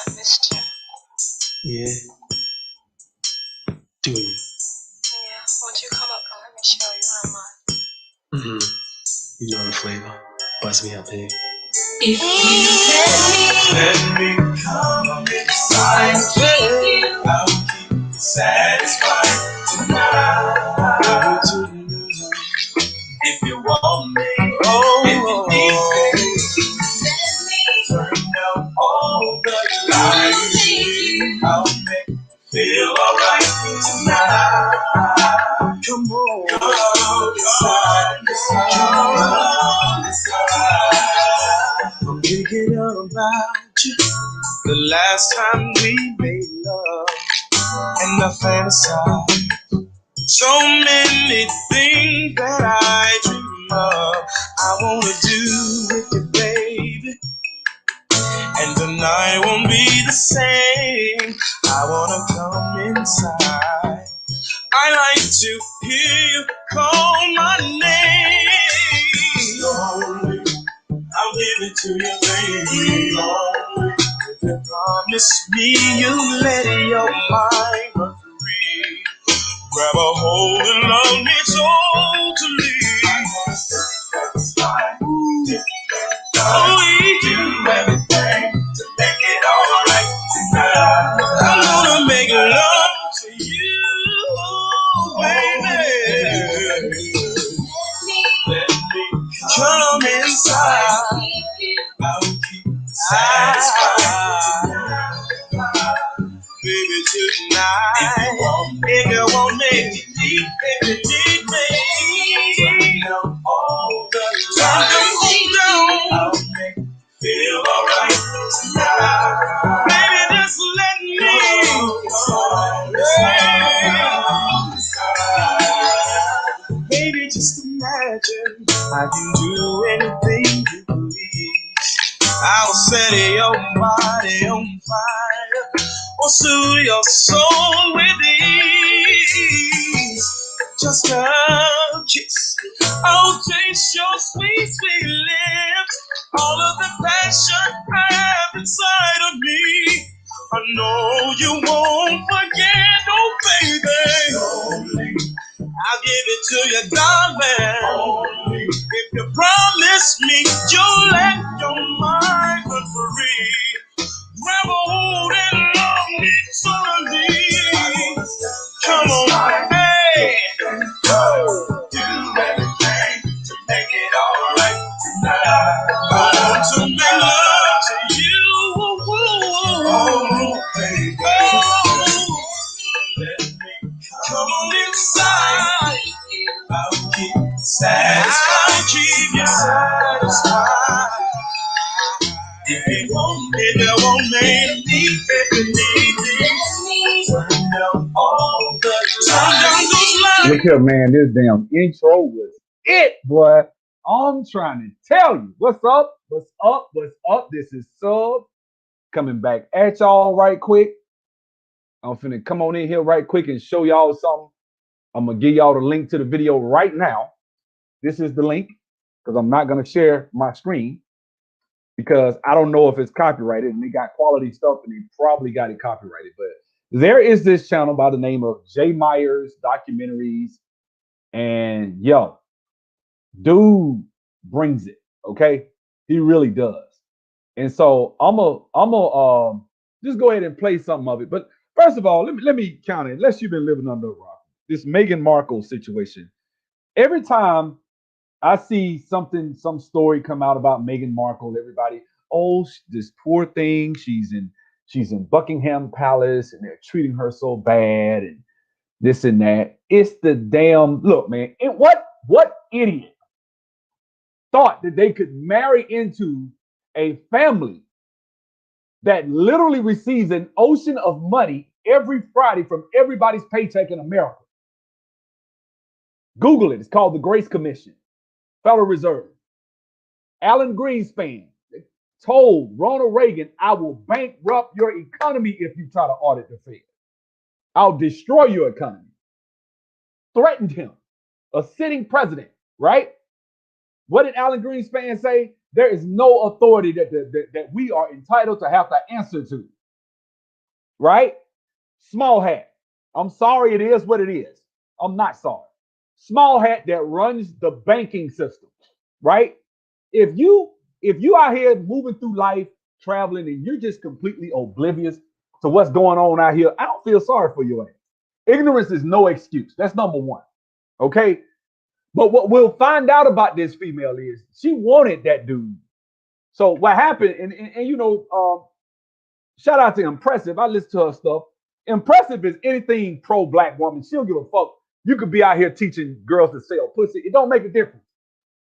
I missed you. Yeah. Do you? Yeah, won't you come up and let me show you how much? You know the flavor. Buzz me up, babe. If you let me come inside, I'll keep you satisfied tonight. If you want me, if you need me, turn down all the lights. I'll make you feel alright tonight. Come on, come inside. I'm thinking about you. The last time we made love, and I fantasize. So many things that I dream of, I wanna do with you, baby. And the night won't be the same. I wanna come inside. I like to hear you call my name. Slowly, I'll give it to you, baby. Slowly, if you promise me you'll let your mind run free. Grab a hold and love me totally. Oh, we do everything to make it alright tonight. I wanna make love to you, baby. Let me come inside. I'll keep you satisfied tonight. Baby, tonight, if you want me, if you need me, turn down all the lights. I'll make you feel alright tonight. Baby, just let me baby, just imagine I can do anything you please. I'll set your body on fire, or soothe your soul with ease. Just a kiss, I'll taste your sweet, sweet lips. All of the passion I have inside of me, I know you won't forget, oh baby. Only I'll give it to you, darling. Only if you promise me you'll let your mind run free. Grab a hold and love me solely. Come on, hey. Do everything to make it alright tonight. I want to make love to you. Oh, baby. Oh, let me come on inside. I'll keep you satisfied. I'll keep you satisfied. If you want me, if you want me, if you need me, turn down all the lights. Look here, man. This damn intro was it, boy. I'm trying to tell you. What's up? What's up? What's up? This is Sub coming back at y'all right quick. I'm finna come on in here right quick and show y'all something. I'm gonna give y'all the link to the video right now. This is the link because I'm not gonna share my screen because I don't know if it's copyrighted and they got quality stuff and they probably got it copyrighted. But there is this channel by the name of J Myers Documentaries, and yo, dude brings it. Okay, he really does. And so I'm a just go ahead and play something of it. But first of all, let me count it. Unless you've been living under a rock, this Meghan Markle situation. Every time I see some story come out about Meghan Markle, everybody, oh, this poor thing, she's in Buckingham Palace and they're treating her so bad and this and that. It's the damn look, man. What idiot thought that they could marry into a family that literally receives an ocean of money every Friday from everybody's paycheck in America? Google it. It's called the Grace Commission, Federal Reserve. Alan Greenspan told Ronald Reagan, I will bankrupt your economy if you try to audit the Fed. I'll destroy your economy. Threatened him, a sitting president, right? What did Alan Greenspan say? There is no authority that we are entitled to have to answer to. right? Small hat. I'm sorry, it is what it is. I'm not sorry. Small hat that runs the banking system, right? If you if you out here moving through life, traveling, and you're just completely oblivious to what's going on out here, I don't feel sorry for you. Ignorance is no excuse. That's number one. Okay. But what we'll find out about this female is she wanted that dude. So what happened, and shout out to Impressive. I listen to her stuff. Impressive is anything pro black woman. She don't give a fuck. You could be out here teaching girls to sell pussy. It don't make a difference.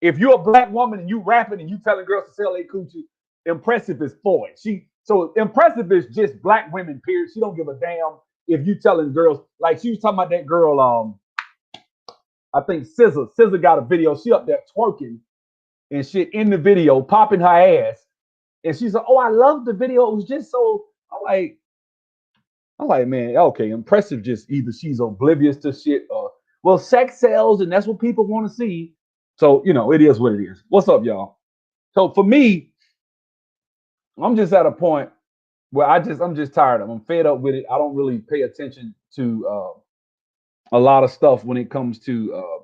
If you're a black woman and you rapping and you telling girls to sell their coochie, Impressive is for it. So Impressive is just black women, period. She don't give a damn if you telling girls, like she was talking about that girl, I think SZA. SZA got a video. She up there twerking and shit in the video, popping her ass. And she's like, "Oh, I love the video. It was just so." I'm like, man, okay, Impressive. Just either she's oblivious to shit, or well, sex sells, and that's what people want to see. So it is what it is. What's up, y'all? So for me, I'm just at a point where I'm just tired of. I'm fed up with it. I don't really pay attention to a lot of stuff when it comes to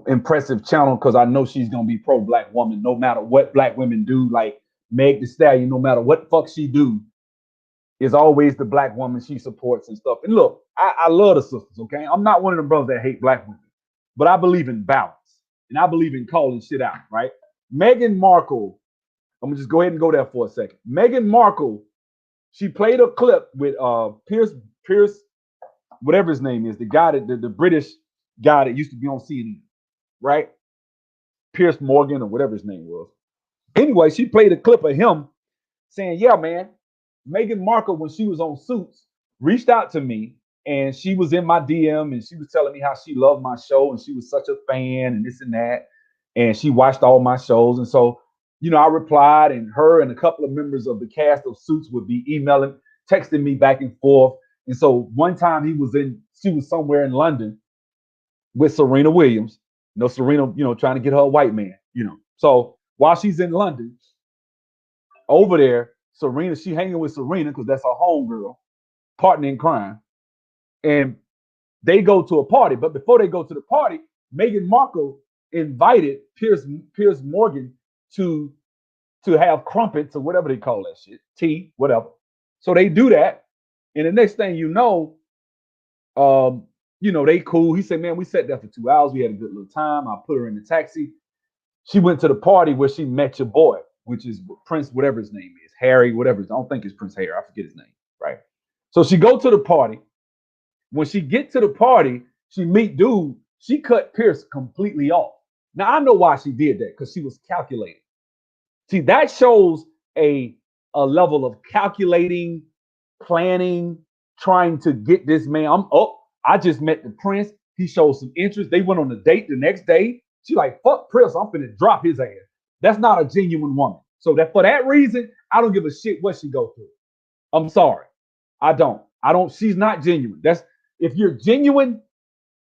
Impressive channel, because I know she's gonna be pro black woman no matter what black women do. Like Meg the Stallion, no matter what fuck she do, is always the black woman she supports and stuff. And look, I love the sisters. Okay, I'm not one of them brothers that hate black women, but I believe in balance and I believe in calling shit out. Right? Meghan Markle. I'm gonna just go ahead and go there for a second. Meghan Markle, she played a clip with Pierce, whatever his name is, the guy that the British guy that used to be on CNN, right? Pierce Morgan or whatever his name was. Anyway, she played a clip of him saying, "Yeah, man, Meghan Markle, when she was on Suits, reached out to me and she was in my DM and she was telling me how she loved my show and she was such a fan and this and that. And she watched all my shows. And so, I replied, and her and a couple of members of the cast of Suits would be emailing, texting me back and forth. And so one time she was somewhere in London with Serena Williams. Serena, trying to get her a white man, So while she's in London, over there, Serena, she hanging with Serena because that's her homegirl, partner in crime. And they go to a party. But before they go to the party, Meghan Markle invited Pierce Morgan to have crumpets or whatever they call that shit, tea, whatever. So they do that. And the next thing they cool. He said, man, we sat there for 2 hours. We had a good little time. I put her in the taxi. She went to the party where she met your boy, which is Prince, whatever his name is, Harry, whatever. I don't think it's Prince Harry. I forget his name, right? So she go to the party. When she get to the party, she meet dude. She cut Pierce completely off. Now, I know why she did that, because she was calculating. See, that shows a level of calculating, planning, trying to get this man. I just met the Prince. He showed some interest. They went on a date the next day. She like, fuck Prince, I'm finna drop his ass. That's not a genuine woman. So that for that reason, I don't give a shit what she go through. I'm sorry. I don't. She's not genuine. If you're genuine,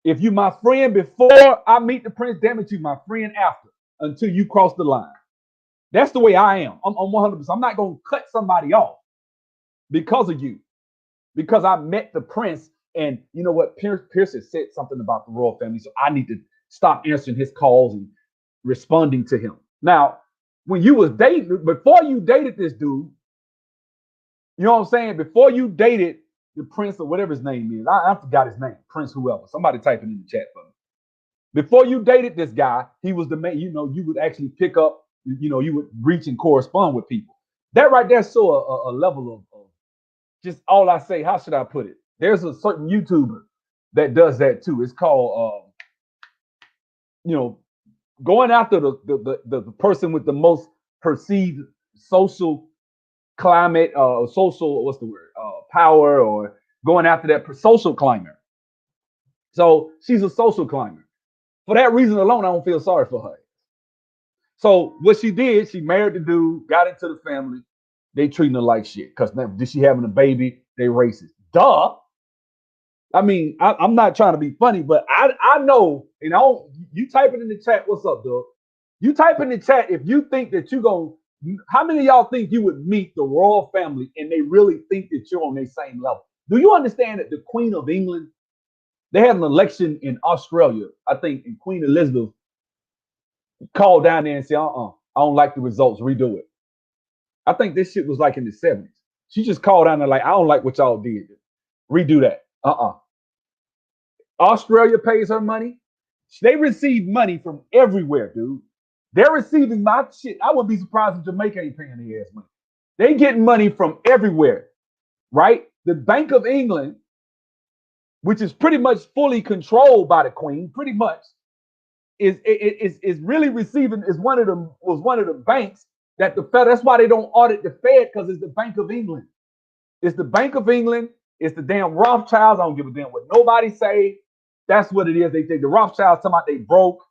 if you my friend before I meet the Prince, damn it, you my friend after, until you cross the line. That's the way I am. I'm 100%. I'm not going to cut somebody off because of you, because I met the Prince. And you know what? Pierce has said something about the royal family, so I need to stop answering his calls and responding to him. Now, when you was dating, before you dated this dude, you know what I'm saying? Before you dated the Prince or whatever his name is, I forgot his name, Prince whoever. Somebody type it in the chat for me. Before you dated this guy, he was the man, you would actually pick up, you would reach and correspond with people. That right there saw a level of just all I say, how should I put it? There's a certain YouTuber that does that too. It's called, going after the person with the most perceived social climate, social, what's the word, power, or going after that social climber. So she's a social climber. For that reason alone, I don't feel sorry for her. So what she did, she married the dude, got into the family. They treating her like shit because did she having a baby? They racist. Duh. I mean, I'm not trying to be funny, but I know, you type it in the chat. What's up, Doug? You type in the chat if you think that you're going to How many of y'all think you would meet the royal family and they really think that you're on their same level? Do you understand that the Queen of England, they had an election in Australia, I think, and Queen Elizabeth called down there and said, I don't like the results, redo it. I think this shit was like in the 70s. She just called down there like, I don't like what y'all did. Redo that. Australia pays her money. They receive money from everywhere, dude. They're receiving my shit. I wouldn't be surprised if Jamaica ain't paying their ass money. They get money from everywhere, right? The Bank of England, which is pretty much fully controlled by the Queen, pretty much, is really receiving, was one of the banks that the Fed, that's why they don't audit the Fed, because it's the Bank of England. It's the Bank of England, it's the damn Rothschilds. I don't give a damn what nobody say. That's what it is. They think the Rothschilds talking about they broke.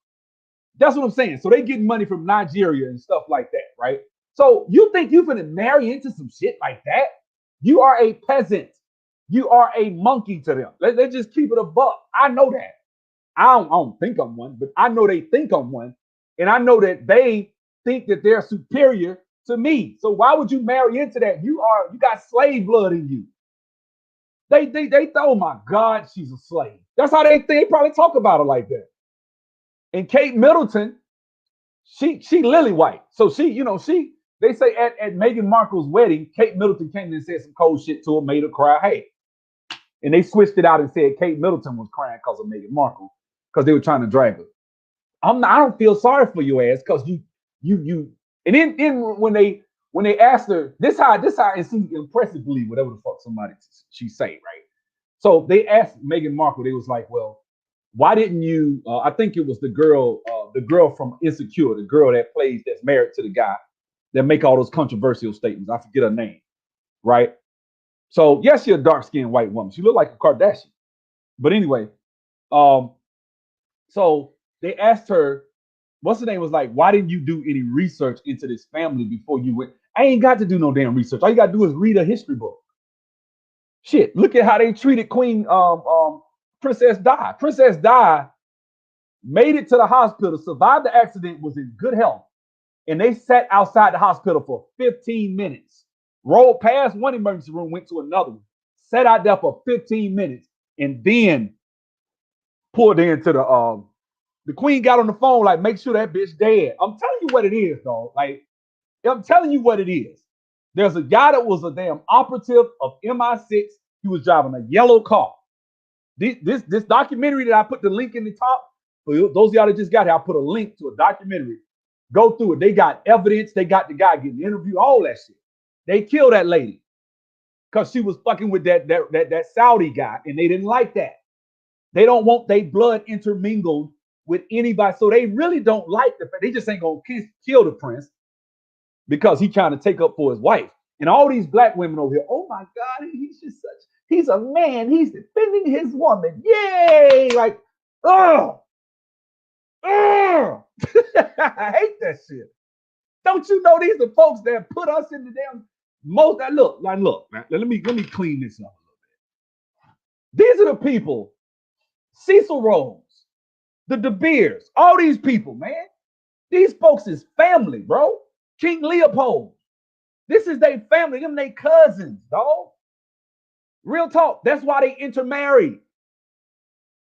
That's what I'm saying. So they getting money from Nigeria and stuff like that, right? So you think you're gonna marry into some shit like that? You are a peasant. You are a monkey to them. Let's just keep it a buck. I know that. I don't think I'm one, but I know they think I'm one. And I know that they think that they're superior to me. So why would you marry into that? You got slave blood in you. They oh my God, she's a slave. That's how they probably talk about her like that. And Kate Middleton, she lily white. So they say at Meghan Markle's wedding, Kate Middleton came in and said some cold shit to her, made her cry. Hey. And they switched it out and said Kate Middleton was crying because of Meghan Markle, because they were trying to drag her. I don't feel sorry for your ass, because you and then when they asked her, this how it seemed impressively, whatever the fuck she say, right? So they asked Meghan Markle, they was like, well, why didn't you I think it was the girl from Insecure, the girl that's married to the guy that make all those controversial statements. I forget her name, right? So yes, she's a dark-skinned white woman. She looked like a Kardashian. But anyway, so they asked her, what's her name, was like, why didn't you do any research into this family before you went? I ain't got to do no damn research. All you got to do is read a history book. Shit, look at how they treated Queen Princess Di. Princess Di made it to the hospital, survived the accident, was in good health. And they sat outside the hospital for 15 minutes. Rolled past one emergency room, went to another one, sat out there for 15 minutes, and then pulled into the Queen got on the phone, like, make sure that bitch dead. I'm telling you what it is, dog. Like, I'm telling you what it is. There's a guy that was a damn operative of MI6. He was driving a yellow car. This documentary that I put the link in the top, for those of y'all that just got here, I put a link to a documentary. Go through it. They got evidence. They got the guy getting interviewed, all that shit. They killed that lady because she was fucking with that Saudi guy, and they didn't like that. They don't want their blood intermingled with anybody, so they really don't like the fact. They just ain't gonna kill the prince because he's trying to take up for his wife. And all these black women over here, oh my God, he's a man. He's defending his woman. Yay! Like, ugh. I hate that shit. Don't you know these are folks that put us in the damn most? Look, man, let me clean this up a little bit. These are the people, Cecil Rhodes, the De Beers, all these people, man. These folks is family, bro. King Leopold. This is their family, them they cousins, dog. Real talk. That's why they intermarry.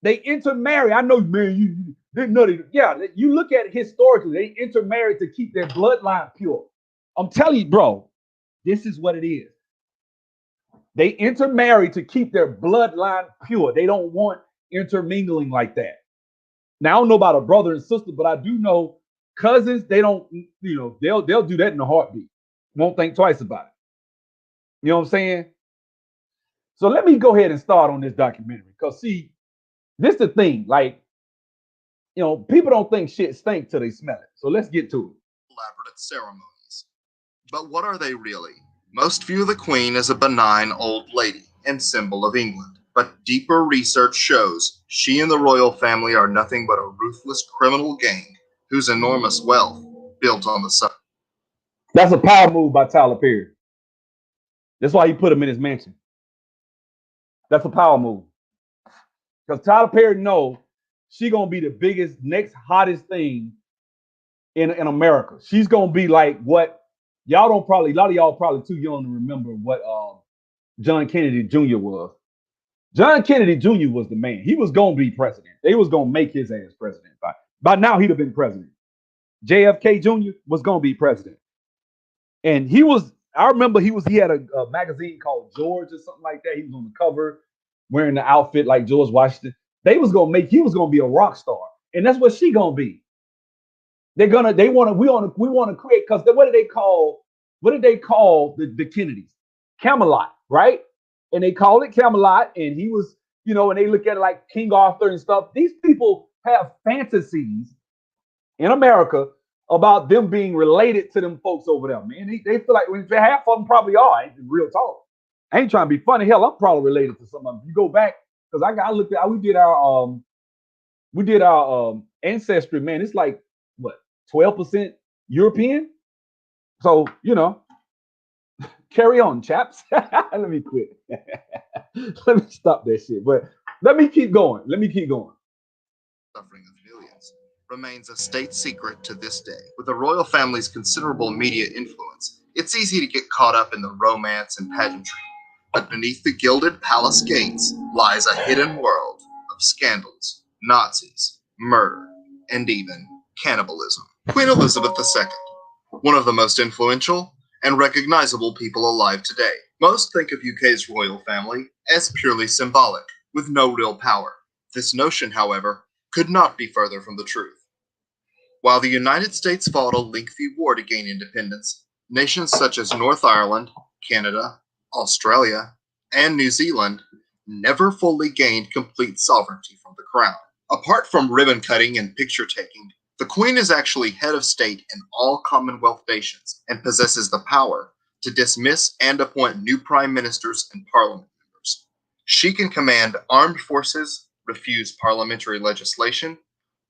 They intermarry. I know, man, they're nutty. Yeah, you look at it historically, they intermarry to keep their bloodline pure. I'm telling you, bro, this is what it is. They intermarry to keep their bloodline pure. They don't want intermingling like that. Now, I don't know about a brother and sister, but I do know cousins, they don't, they'll do that in a heartbeat. Won't think twice about it. You know what I'm saying? So let me go ahead and start on this documentary. Because, see, this is the thing. Like, people don't think shit stinks till they smell it. So let's get to it. Elaborate ceremonies. But what are they really? Most view the Queen as a benign old lady and symbol of England. But deeper research shows she and the royal family are nothing but a ruthless criminal gang whose enormous wealth built on the sun. That's a power move by Tyler Perry. That's why he put him in his mansion. That's a power move. Because Tyler Perry knows she's going to be the biggest, next hottest thing in America. She's going to be like what, Y'all don't probably, a lot of y'all probably too young to remember what John Kennedy Jr. was. John Kennedy Jr. was the man. He was gonna be president. They was gonna make his ass president. By now he'd have been president. JFK Jr. was gonna be president, and he was. I remember he had a magazine called George or something like that. He was on the cover wearing the outfit like George Washington. He was gonna be a rock star, and that's what she gonna be. We want to create, because what did they call the Kennedys? Camelot, right? And they call it Camelot, and he was, and they look at it like King Arthur and stuff. These people have fantasies in America about them being related to them folks over there, man. They feel like half of them probably are. Ain't real talk. I ain't trying to be funny. Hell, I'm probably related to some of them. You go back, because I looked at, we did our ancestry, man. It's like what, 12% European. So carry on, chaps. Let me quit. Let me stop that shit. But let me keep going. Suffering of millions remains a state secret to this day. With the royal family's considerable media influence, it's easy to get caught up in the romance and pageantry. But beneath the gilded palace gates lies a hidden world of scandals, Nazis, murder, and even cannibalism. Queen Elizabeth II, one of the most influential and recognizable people alive today. Most think of UK's royal family as purely symbolic, with no real power. This notion, however, could not be further from the truth. While the United States fought a lengthy war to gain independence, nations such as North Ireland, Canada, Australia, and New Zealand never fully gained complete sovereignty from the crown. Apart from ribbon cutting and picture taking, the Queen is actually head of state in all Commonwealth nations and possesses the power to dismiss and appoint new prime ministers and parliament members. She can command armed forces, refuse parliamentary legislation,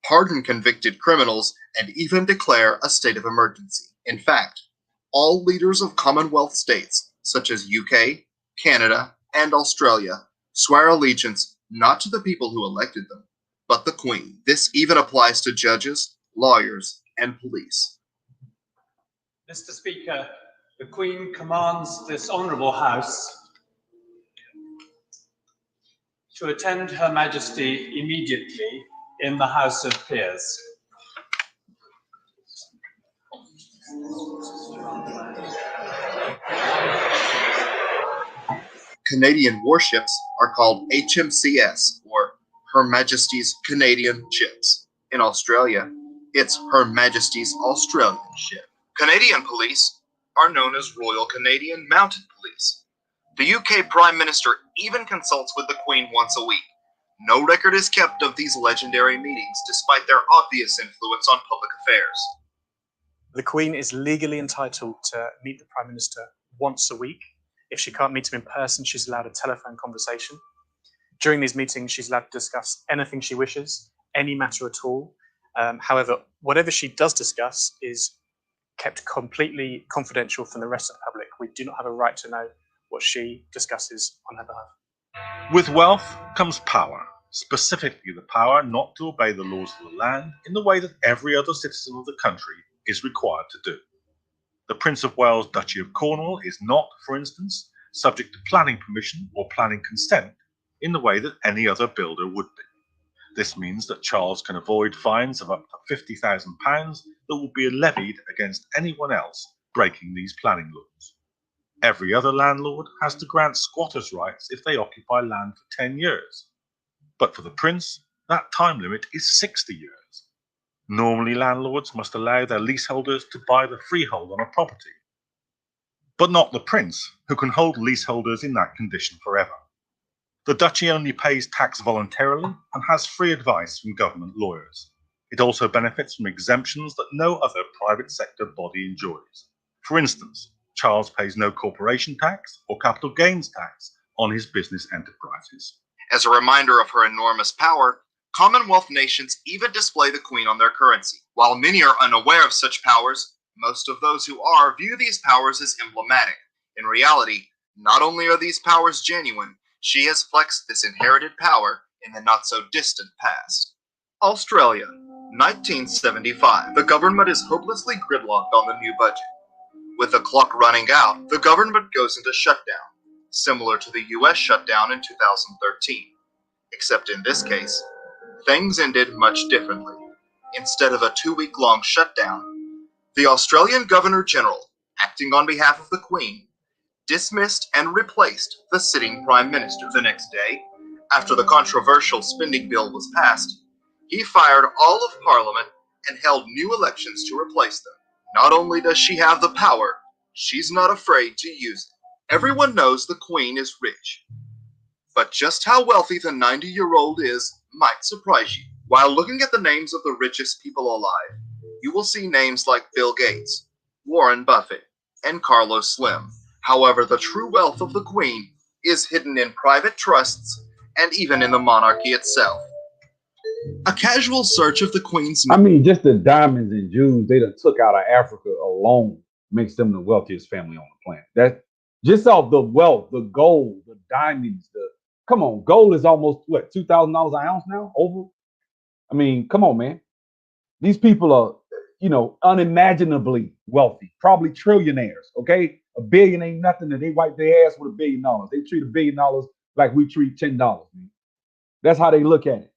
pardon convicted criminals, and even declare a state of emergency. In fact, all leaders of Commonwealth states, such as UK, Canada, and Australia, swear allegiance not to the people who elected them, but the Queen. This even applies to judges, lawyers, and police. Mr. Speaker, the Queen commands this honourable House to attend Her Majesty immediately in the House of Peers. Canadian warships are called HMCS, or Her Majesty's Canadian Ships. In Australia, it's Her Majesty's Australian Ship. Canadian police are known as Royal Canadian Mounted Police. The UK Prime Minister even consults with the Queen once a week. No record is kept of these legendary meetings, despite their obvious influence on public affairs. The Queen is legally entitled to meet the Prime Minister once a week. If she can't meet him in person, she's allowed a telephone conversation. During these meetings, she's allowed to discuss anything she wishes, any matter at all. However, whatever she does discuss is kept completely confidential from the rest of the public. We do not have a right to know what she discusses on her behalf. With wealth comes power, specifically the power not to obey the laws of the land in the way that every other citizen of the country is required to do. The Prince of Wales Duchy of Cornwall is not, for instance, subject to planning permission or planning consent in the way that any other builder would be. This means that Charles can avoid fines of up to £50,000 that will be levied against anyone else breaking these planning laws. Every other landlord has to grant squatters' rights if they occupy land for 10 years. But for the Prince, that time limit is 60 years. Normally, landlords must allow their leaseholders to buy the freehold on a property. But not the Prince, who can hold leaseholders in that condition forever. The duchy only pays tax voluntarily and has free advice from government lawyers. It also benefits from exemptions that no other private sector body enjoys. For instance, Charles pays no corporation tax or capital gains tax on his business enterprises. As a reminder of her enormous power, Commonwealth nations even display the Queen on their currency. While many are unaware of such powers, most of those who are view these powers as emblematic. In reality, not only are these powers genuine, she has flexed this inherited power in the not-so-distant past. Australia, 1975. The government is hopelessly gridlocked on the new budget. With the clock running out, the government goes into shutdown, similar to the US shutdown in 2013. Except in this case, things ended much differently. Instead of a 2-week-long shutdown, the Australian Governor-General, acting on behalf of the Queen, dismissed and replaced the sitting Prime Minister. The next day, after the controversial spending bill was passed, he fired all of Parliament and held new elections to replace them. Not only does she have the power, she's not afraid to use it. Everyone knows the Queen is rich. But just how wealthy the 90-year-old is might surprise you. While looking at the names of the richest people alive, you will see names like Bill Gates, Warren Buffett, and Carlos Slim. However, the true wealth of the Queen is hidden in private trusts and even in the monarchy itself. A casual search of the Queen's... I mean, just the diamonds and jewels they done took out of Africa alone makes them the wealthiest family on the planet. That just off the wealth, the gold, the diamonds, come on, gold is almost what, $2,000 an ounce now? Over? I mean, come on, man. These people are, unimaginably wealthy, probably trillionaires. Okay, a billion ain't nothing, and they wipe their ass with $1 billion. They treat $1 billion like we treat $10. Man. That's how they look at it.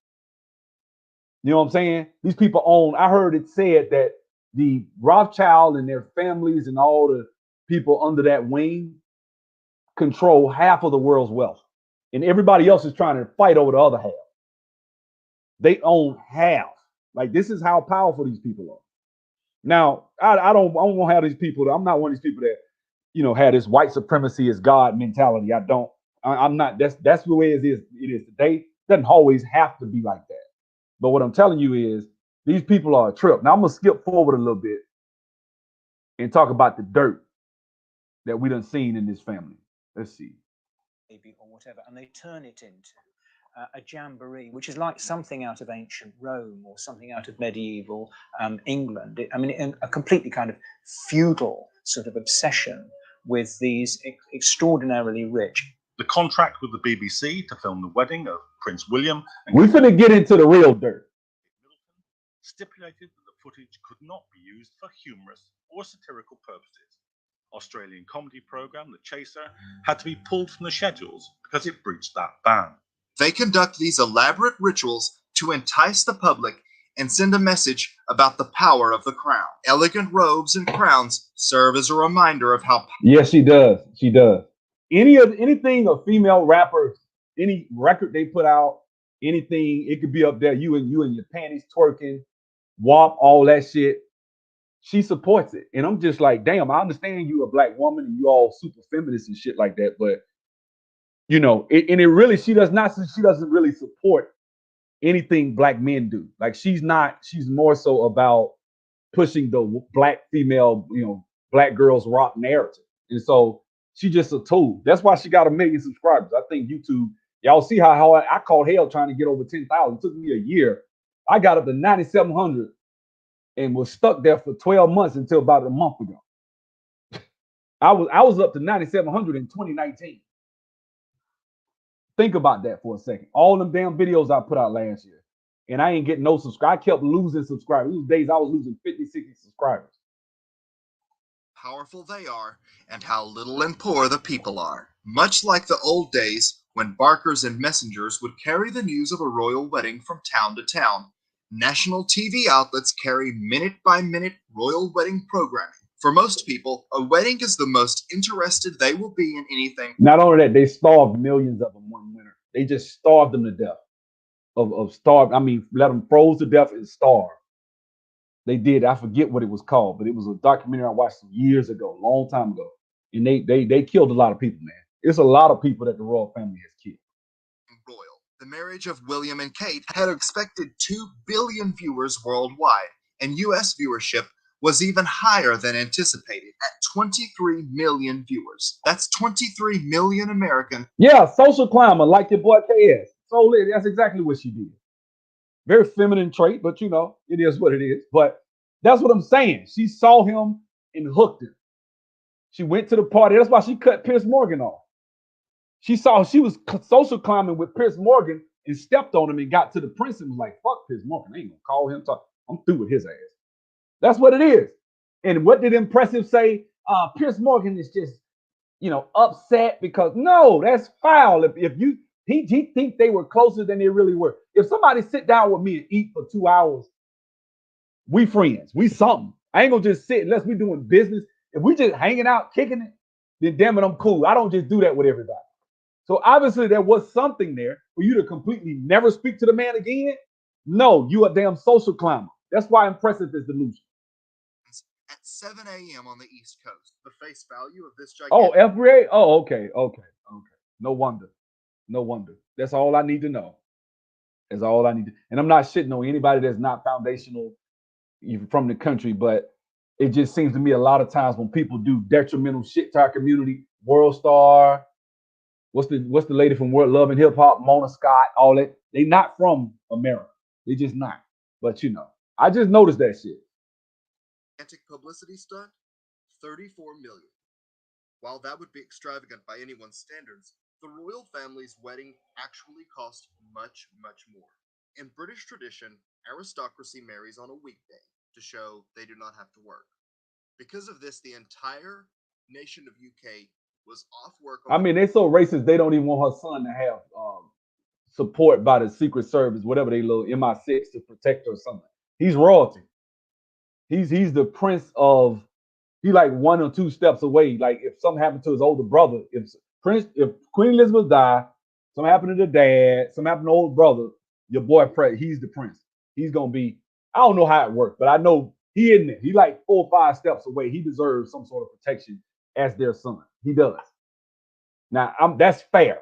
You know what I'm saying? These people own. I heard it said that the Rothschild and their families and all the people under that wing control half of the world's wealth, and everybody else is trying to fight over the other half. They own half. Like, this is how powerful these people are. Now, I don't want to have these people. I'm not one of these people that, had this white supremacy as God mentality. I don't. I'm not. That's the way it is. It is today. It doesn't always have to be like that. But what I'm telling you is these people are a trip. Now I'm gonna skip forward a little bit and talk about the dirt that we done seen in this family. Let's see. Or whatever, and they turn it into a jamboree, which is like something out of ancient Rome or something out of medieval England. A completely kind of feudal sort of obsession with these extraordinarily rich. The contract with the BBC to film the wedding of Prince William and we're going to get into the real dirt. Stipulated that the footage could not be used for humorous or satirical purposes. Australian comedy program The Chaser had to be pulled from the schedules because it breached that ban. They conduct these elaborate rituals to entice the public and send a message about the power of the crown. Elegant robes and crowns serve as a reminder of how... Yes, she does. She does. Anything a female rapper, any record they put out, anything, it could be up there, you and your panties twerking, WAP, all that shit. She supports it. And I'm just like, damn, I understand you a black woman and you all super feminist and shit like that, but she doesn't really support anything black men do. Like, she's more so about pushing the black female, black girls rock narrative. And so she's just a tool. That's why she got 1 million subscribers. I think YouTube, y'all see how I called hell trying to get over 10,000. It took me a year. I got up to 9,700 and was stuck there for 12 months until about a month ago. I was up to 9,700 in 2019. Think about that for a second. All them damn videos I put out last year, and I ain't getting no subscribers. I kept losing subscribers. These days I was losing 50, 60 subscribers. Powerful they are, and how little and poor the people are. Much like the old days when barkers and messengers would carry the news of a royal wedding from town to town, national TV outlets carry minute-by-minute royal wedding programming. For most people, a wedding is the most interested they will be in anything. Not only that, they starved millions of them one winter. They just starved them to death. Let them froze to death and starve. They did. I forget what it was called, but it was a documentary I watched some years ago, a long time ago. And they killed a lot of people, man. It's a lot of people that the royal family has killed. Royal. The marriage of William and Kate had expected 2 billion viewers worldwide, and US viewership was even higher than anticipated at 23 million viewers. That's 23 million Americans. Yeah, social climber like your boy KS. So that's exactly what she did. Very feminine trait, but it is what it is. But that's what I'm saying. She saw him and hooked him. She went to the party. That's why she cut Piers Morgan off. She saw she was social climbing with Piers Morgan and stepped on him and got to the prince and was like, fuck Piers Morgan. I ain't gonna call him. I'm through with his ass. That's what it is. And what did Impressive say? Piers Morgan is just, upset because no, that's foul. If you he think they were closer than they really were. If somebody sit down with me and eat for 2 hours, we friends. We something. I ain't gonna just sit unless we doing business. If we just hanging out, kicking it, then damn it, I'm cool. I don't just do that with everybody. So obviously there was something there for you to completely never speak to the man again. No, you a damn social climber. That's why impressive is delusion. At 7 a.m. on the East Coast, the face value of this Oh, gigantic FBA? Oh, okay. No wonder. No wonder. That's all I need to know. That's all I need to. And I'm not shitting on anybody that's not foundational even from the country, but it just seems to me a lot of times when people do detrimental shit to our community, World Star, what's the lady from World Love and Hip Hop, Mona Scott, all that, they not from America. They just not. But I just noticed that shit. publicity stunt, 34 million. While that would be extravagant by anyone's standards, the royal family's wedding actually cost much, much more. In British tradition, aristocracy marries on a weekday to show they do not have to work. Because of this, the entire nation of UK was off work. I mean, they're so racist, they don't even want her son to have support by the Secret Service, whatever they little MI6 to protect her or something. He's royalty. He's the prince of. He like 1 or 2 steps away. Like if something happened to his older brother, if Queen Elizabeth died, something happened to the dad, something happened to old brother, your boy he's the prince. He's gonna be. I don't know how it works, but I know he in there. He like 4 or 5 steps away. He deserves some sort of protection as their son. He does. Now that's fair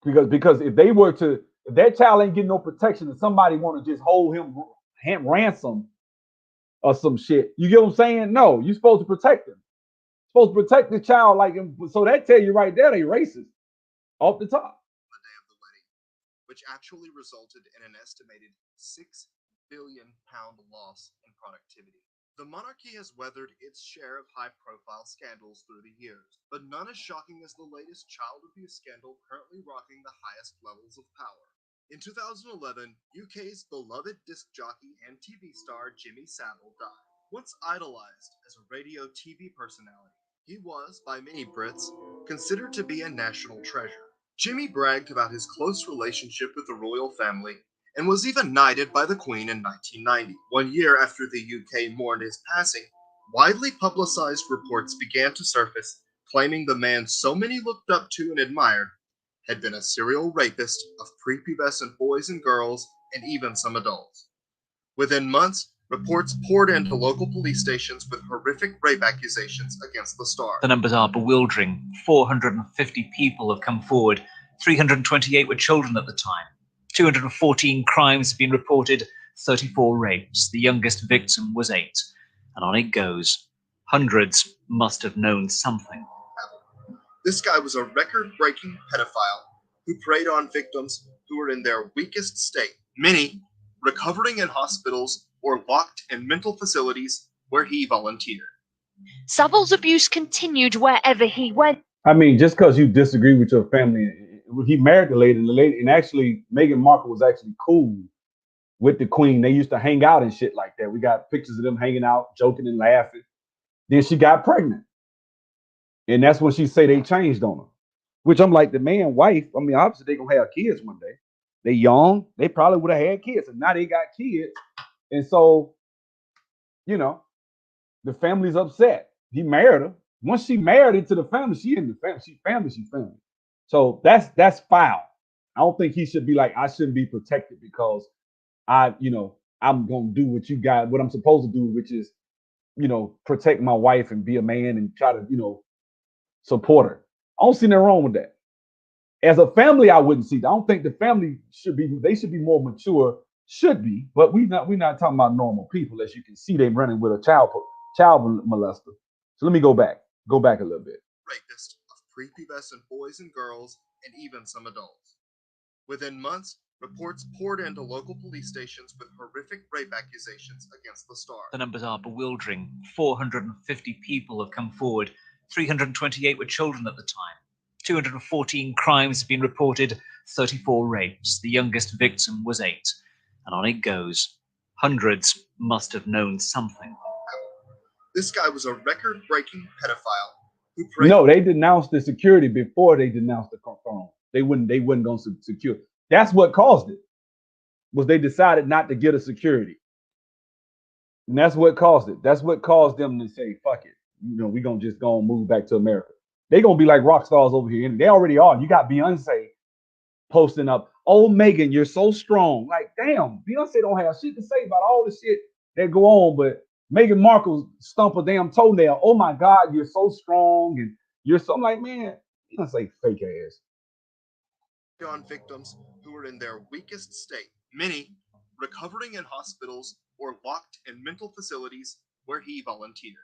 because if that child ain't getting no protection, and somebody want to just hold him ransom or some shit. You get what I'm saying? No, you're supposed to protect him. Supposed to protect the child like him. So that tell you right there they racist off the top. The day of the wedding, which actually resulted in an estimated £6 billion loss in productivity. The monarchy has weathered its share of high-profile scandals through the years, but none as shocking as the latest child abuse scandal currently rocking the highest levels of power. In 2011, UK's beloved disc jockey and TV star Jimmy Savile died. Once idolized as a radio TV personality, he was, by many Brits, considered to be a national treasure. Jimmy bragged about his close relationship with the royal family and was even knighted by the Queen in 1990. 1 year after the UK mourned his passing, widely publicized reports began to surface claiming the man so many looked up to and admired had been a serial rapist of prepubescent boys and girls and even some adults. Within months, reports poured into local police stations with horrific rape accusations against the star. The numbers are bewildering. 450 people have come forward. 328 were children at the time. 214 crimes have been reported, 34 rapes. The youngest victim was 8. And on it goes. Hundreds must have known something. This guy was a record-breaking pedophile who preyed on victims who were in their weakest state, many recovering in hospitals or locked in mental facilities where he volunteered. Savile's abuse continued wherever he went. I mean, just because you disagree with your family, he married the lady, and actually Meghan Markle was actually cool with the Queen. They used to hang out and shit like that. We got pictures of them hanging out, joking and laughing. Then she got pregnant. And that's when she say they changed on her. Which I'm like, the man, wife, I mean, obviously they gonna have kids one day. They young, they probably would have had kids. And now they got kids. And so, the family's upset. He married her. Once she married into the family, she in the family. She's family. So that's foul. I don't think he should be like, I shouldn't be protected because I'm gonna do what I'm supposed to do, which is, protect my wife and be a man and try to, support her. I don't see nothing wrong with that. As a family, I wouldn't see that. I don't think the family should be more mature, but we're not talking about normal people. As you can see, they're running with a child molester. So let me go back a little bit. Rapist of prepubescent boys and girls and even some adults. Within months, reports poured into local police stations with horrific rape accusations against the star. The numbers are bewildering. 450 people have come forward. 328 were children at the time. 214 crimes have been reported, 34 rapes. The youngest victim was 8. And on it goes. Hundreds must have known something. This guy was a record-breaking pedophile who preyed. No, they denounced the security before they denounced the phone. They wouldn't go secure. That's what caused it. Was they decided not to get a security. And that's what caused it. That's what caused them to say, fuck it. You know, we're gonna just go and move back to America. They're gonna be like rock stars over here. And they already are. You got Beyonce posting up, oh Meghan, you're so strong. Like, damn, Beyonce don't have shit to say about all the shit that go on, but Meghan Markle stump a damn toenail. Oh my God, you're so strong, and you're so. I'm like, man, Beyonce fake ass. On victims who were in their weakest state, many recovering in hospitals or locked in mental facilities where he volunteered.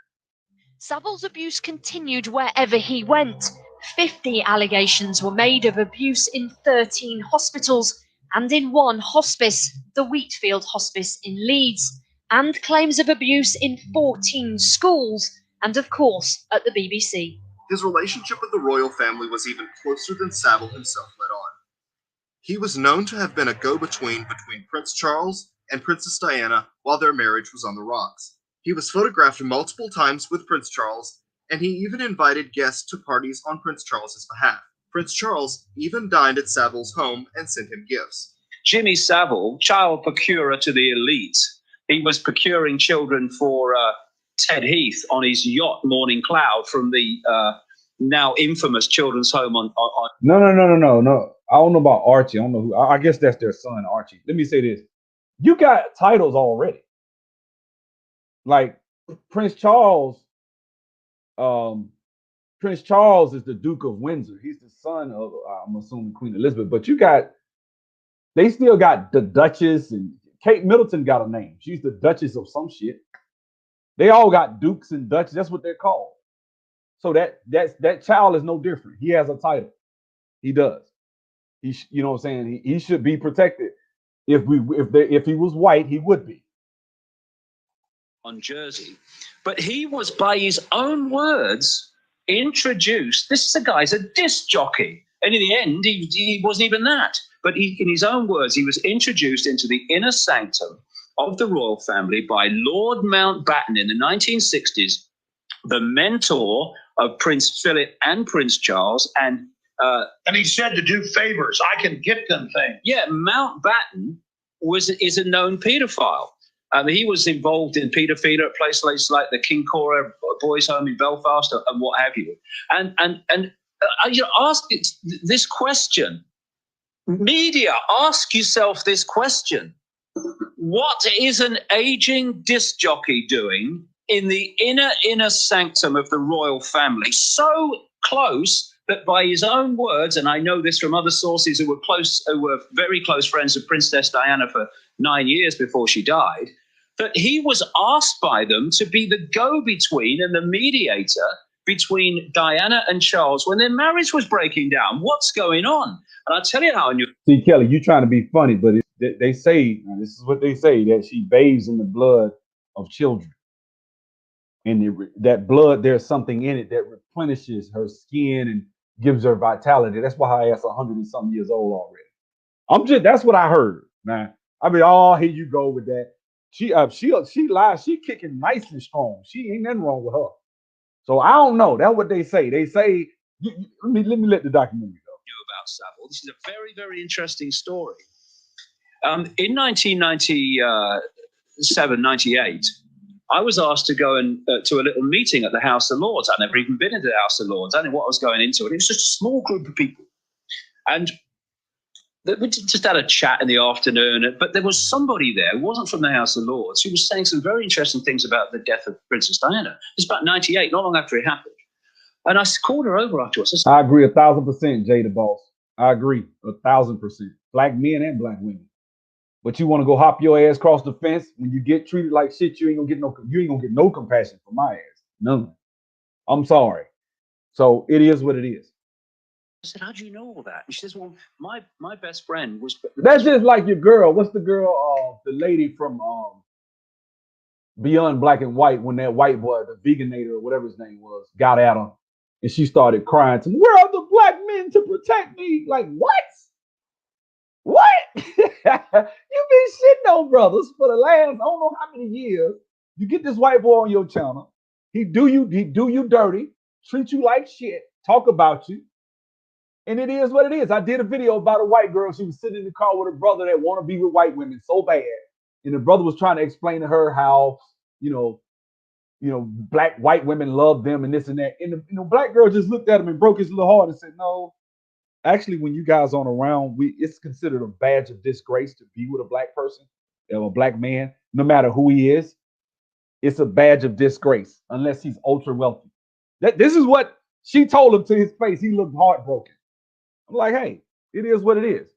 Savile's abuse continued wherever he went. 50 allegations were made of abuse in 13 hospitals and in one hospice, the Wheatfield Hospice in Leeds, and claims of abuse in 14 schools and, of course, at the BBC. His relationship with the royal family was even closer than Savile himself let on. He was known to have been a go-between between Prince Charles and Princess Diana while their marriage was on the rocks. He was photographed multiple times with Prince Charles, and he even invited guests to parties on Prince Charles's behalf. Prince Charles even dined at Savile's home and sent him gifts. Jimmy Savile, child procurer to the elite. He was procuring children for Ted Heath on his yacht Morning Cloud from the now infamous children's home on. No. I don't know about Archie. I don't know who. I guess that's their son, Archie. Let me say this: you got titles already. Like Prince Charles. Prince Charles is the Duke of Windsor. He's the son of, I'm assuming, Queen Elizabeth. But they still got the Duchess, and Kate Middleton got a name. She's the Duchess of some shit. They all got dukes and duchesses. That's what they're called. So that child is no different. He has a title. He does. You know what I'm saying? He should be protected. If he was white, he would be. On Jersey, but he was, by his own words, introduced. This guy's a disc jockey, and in the end, he wasn't even that. But in his own words, he was introduced into the inner sanctum of the royal family by Lord Mountbatten in the 1960s, the mentor of Prince Philip and Prince Charles, and he said to do favors. I can gift them things. Yeah, Mountbatten is a known paedophile. He was involved in paedophilia at places like the King Cora Boys' Home in Belfast and what have you. And you know, ask this question. Media, ask yourself this question. What is an aging disc jockey doing in the inner sanctum of the royal family? So close that, by his own words, and I know this from other sources who were very close friends of Princess Diana for 9 years before she died, that he was asked by them to be the go-between and the mediator between Diana and Charles when their marriage was breaking down. What's going on? And I'll tell you how I knew. See, Kelly, you're trying to be funny, but they say, this is what they say, that she bathes in the blood of children. And that blood, there's something in it that replenishes her skin and gives her vitality. That's why her ass 100 and some years old already. That's what I heard. Man, I mean, oh, here you go with that. She lies. She kicking nice and strong. She ain't nothing wrong with her. So I don't know. That's what they say. They say, let me let the documentary go. About Savile. This is a very, very interesting story. In 1997, 98, I was asked to go to a little meeting at the House of Lords. I'd never even been into the House of Lords. I didn't know what I was going into. And it was just a small group of people. And we just had a chat in the afternoon, but there was somebody there who wasn't from the House of Lords who was saying some very interesting things about the death of Princess Diana. It was about 98, not long after it happened. And I called her over afterwards. I agree 1,000%, Jay the Boss. I agree 1,000%. Black men and black women. But you want to go hop your ass across the fence when you get treated like shit, you ain't gonna get no compassion from my ass. None. I'm sorry. So it is what it is. I said, how do you know all that? And she says, well, my best friend was... That's just like your girl. What's the girl, the lady from Beyond Black and White, when that white boy, the Veganator or whatever his name was, got at her. And she started crying to me, where are the black men to protect me? Like, what? What? You've been shitting on brothers for the last, I don't know how many years. You get this white boy on your channel. He do you dirty, treat you like shit, talk about you, and it is what it is. I did a video about a white girl. She was sitting in the car with her brother that want to be with white women so bad, and the brother was trying to explain to her how black white women love them and this and that. And the black girl just looked at him and broke his little heart and said, "No, actually, when you guys aren't around, it's considered a badge of disgrace to be with a black person, or a black man, no matter who he is. It's a badge of disgrace unless he's ultra wealthy." This is what she told him to his face. He looked heartbroken. I'm like, hey, it is what it is.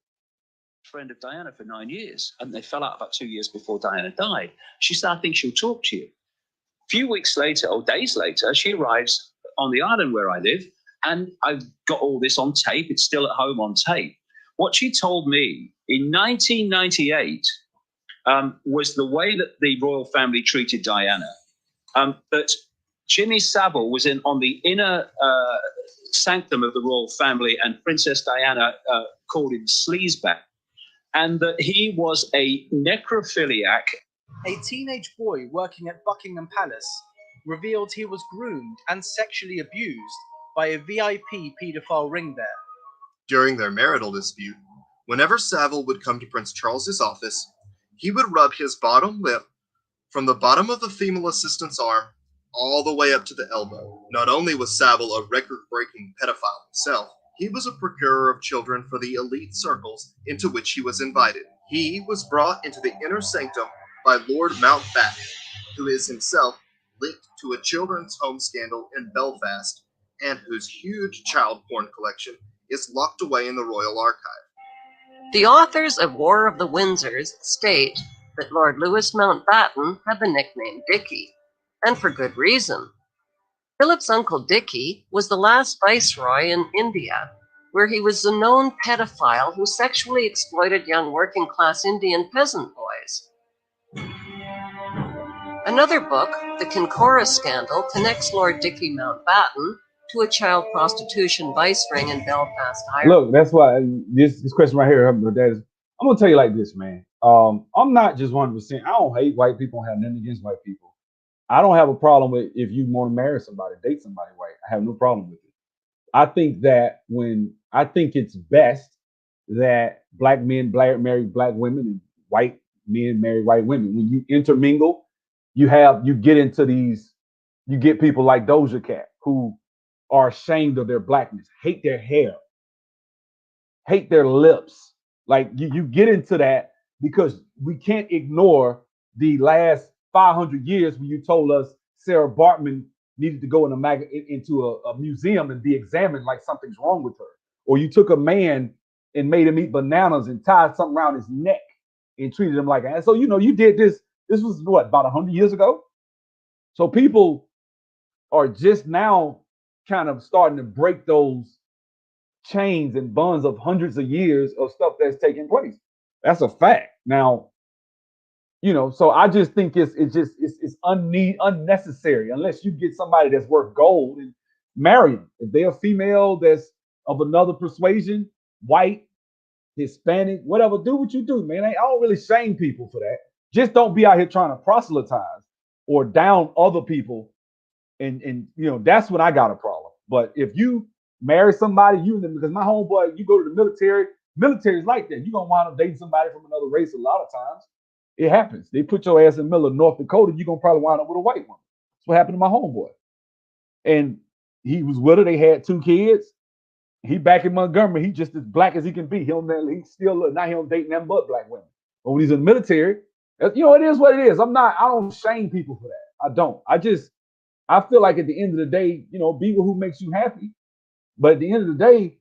Friend of Diana for 9 years, and they fell out about 2 years before Diana died. She said, "I think she'll talk to you." A few weeks later, or days later, she arrives on the island where I live, and I've got all this on tape. It's still at home on tape. What she told me in 1998 was the way that the royal family treated Diana. That Jimmy Savile was on the inner sanctum of the royal family, and Princess Diana called him sleazebag, and that he was a necrophiliac. A teenage boy working at Buckingham Palace revealed he was groomed and sexually abused by a VIP paedophile ring there. During their marital dispute, whenever Savile would come to Prince Charles's office, he would rub his bottom lip from the bottom of the female assistant's arm all the way up to the elbow. Not only was Savile a record-breaking pedophile himself, he was a procurer of children for the elite circles into which he was invited. He was brought into the inner sanctum by Lord Mountbatten, who is himself linked to a children's home scandal in Belfast, and whose huge child porn collection is locked away in the Royal Archive. The authors of War of the Windsors state that Lord Louis Mountbatten had the nickname Dickie, and for good reason. Philip's uncle Dickie was the last viceroy in India, where he was a known pedophile who sexually exploited young working-class Indian peasant boys. Another book, The Kincora Scandal, connects Lord Dickie Mountbatten to a child prostitution vice ring in Belfast, Ireland. Look, that's why this question right here, I'm gonna tell you like this, man. I'm not just 100%. I don't hate white people. I have nothing against white people. I don't have a problem with if you want to marry somebody, date somebody white. I have no problem with it. I think it's best that black men marry black women and white men marry white women. When you intermingle, you get people like Doja Cat who are ashamed of their blackness, hate their hair, hate their lips. Like you get into that because we can't ignore the last 500 years when you told us Sarah Bartman needed to go into a museum and be examined like something's wrong with her. Or you took a man and made him eat bananas and tied something around his neck and treated him like that. So, you did this. This was what, about 100 years ago? So people are just now kind of starting to break those chains and bonds of hundreds of years of stuff that's taking place. That's a fact. Now, so I just think it's unnecessary unless you get somebody that's worth gold and marry them. If they're a female that's of another persuasion, white, Hispanic, whatever, do what you do, man. I don't really shame people for that. Just don't be out here trying to proselytize or down other people. And that's when I got a problem. But if you marry somebody, because my homeboy, you go to the military's like that. You're going to wind up dating somebody from another race a lot of times. It happens. They put your ass in the middle of North Dakota, you're going to probably wind up with a white woman. That's what happened to my homeboy. And he was with her. They had 2 kids. He back in Montgomery. He just as black as he can be. He don't date nothing but black women. But when he's in the military, it is what it is. I don't shame people for that. I don't. I feel like at the end of the day, be with who makes you happy. But at the end of the day,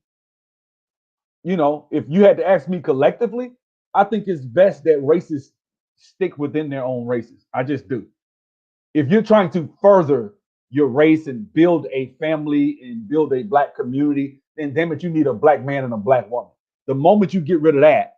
if you had to ask me collectively, I think it's best that races stick within their own races. I just do. If you're trying to further your race and build a family and build a black community, then damn it, you need a black man and a black woman. The moment you get rid of that,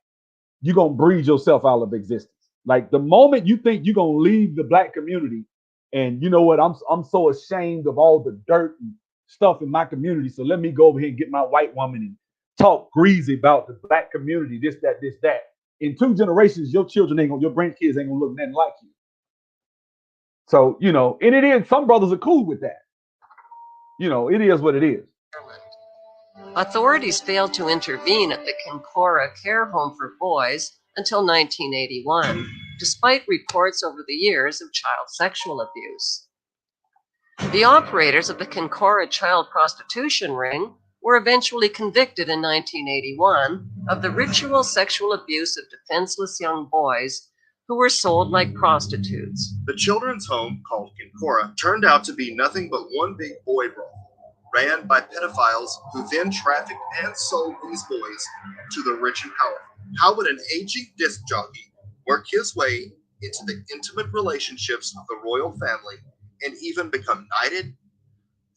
you're going to breathe yourself out of existence. Like the moment you think you're going to leave the black community and you know what, I'm so ashamed of all the dirt and stuff in my community. So let me go over here and get my white woman and talk greasy about the black community, this, that. In 2 generations, your grandkids ain't gonna look nothing like you. So, you know, and it is, some brothers are cool with that. You know, it is what it is. Authorities failed to intervene at the Kinkora Care Home for Boys until 1981, despite reports over the years of child sexual abuse. The operators of the Kinkora child prostitution ring were eventually convicted in 1981 of the ritual sexual abuse of defenseless young boys who were sold like prostitutes. The children's home, called Kinkora, turned out to be nothing but one big boy brothel, ran by pedophiles who then trafficked and sold these boys to the rich and powerful. How would an aging disc jockey work his way into the intimate relationships of the royal family and even become knighted?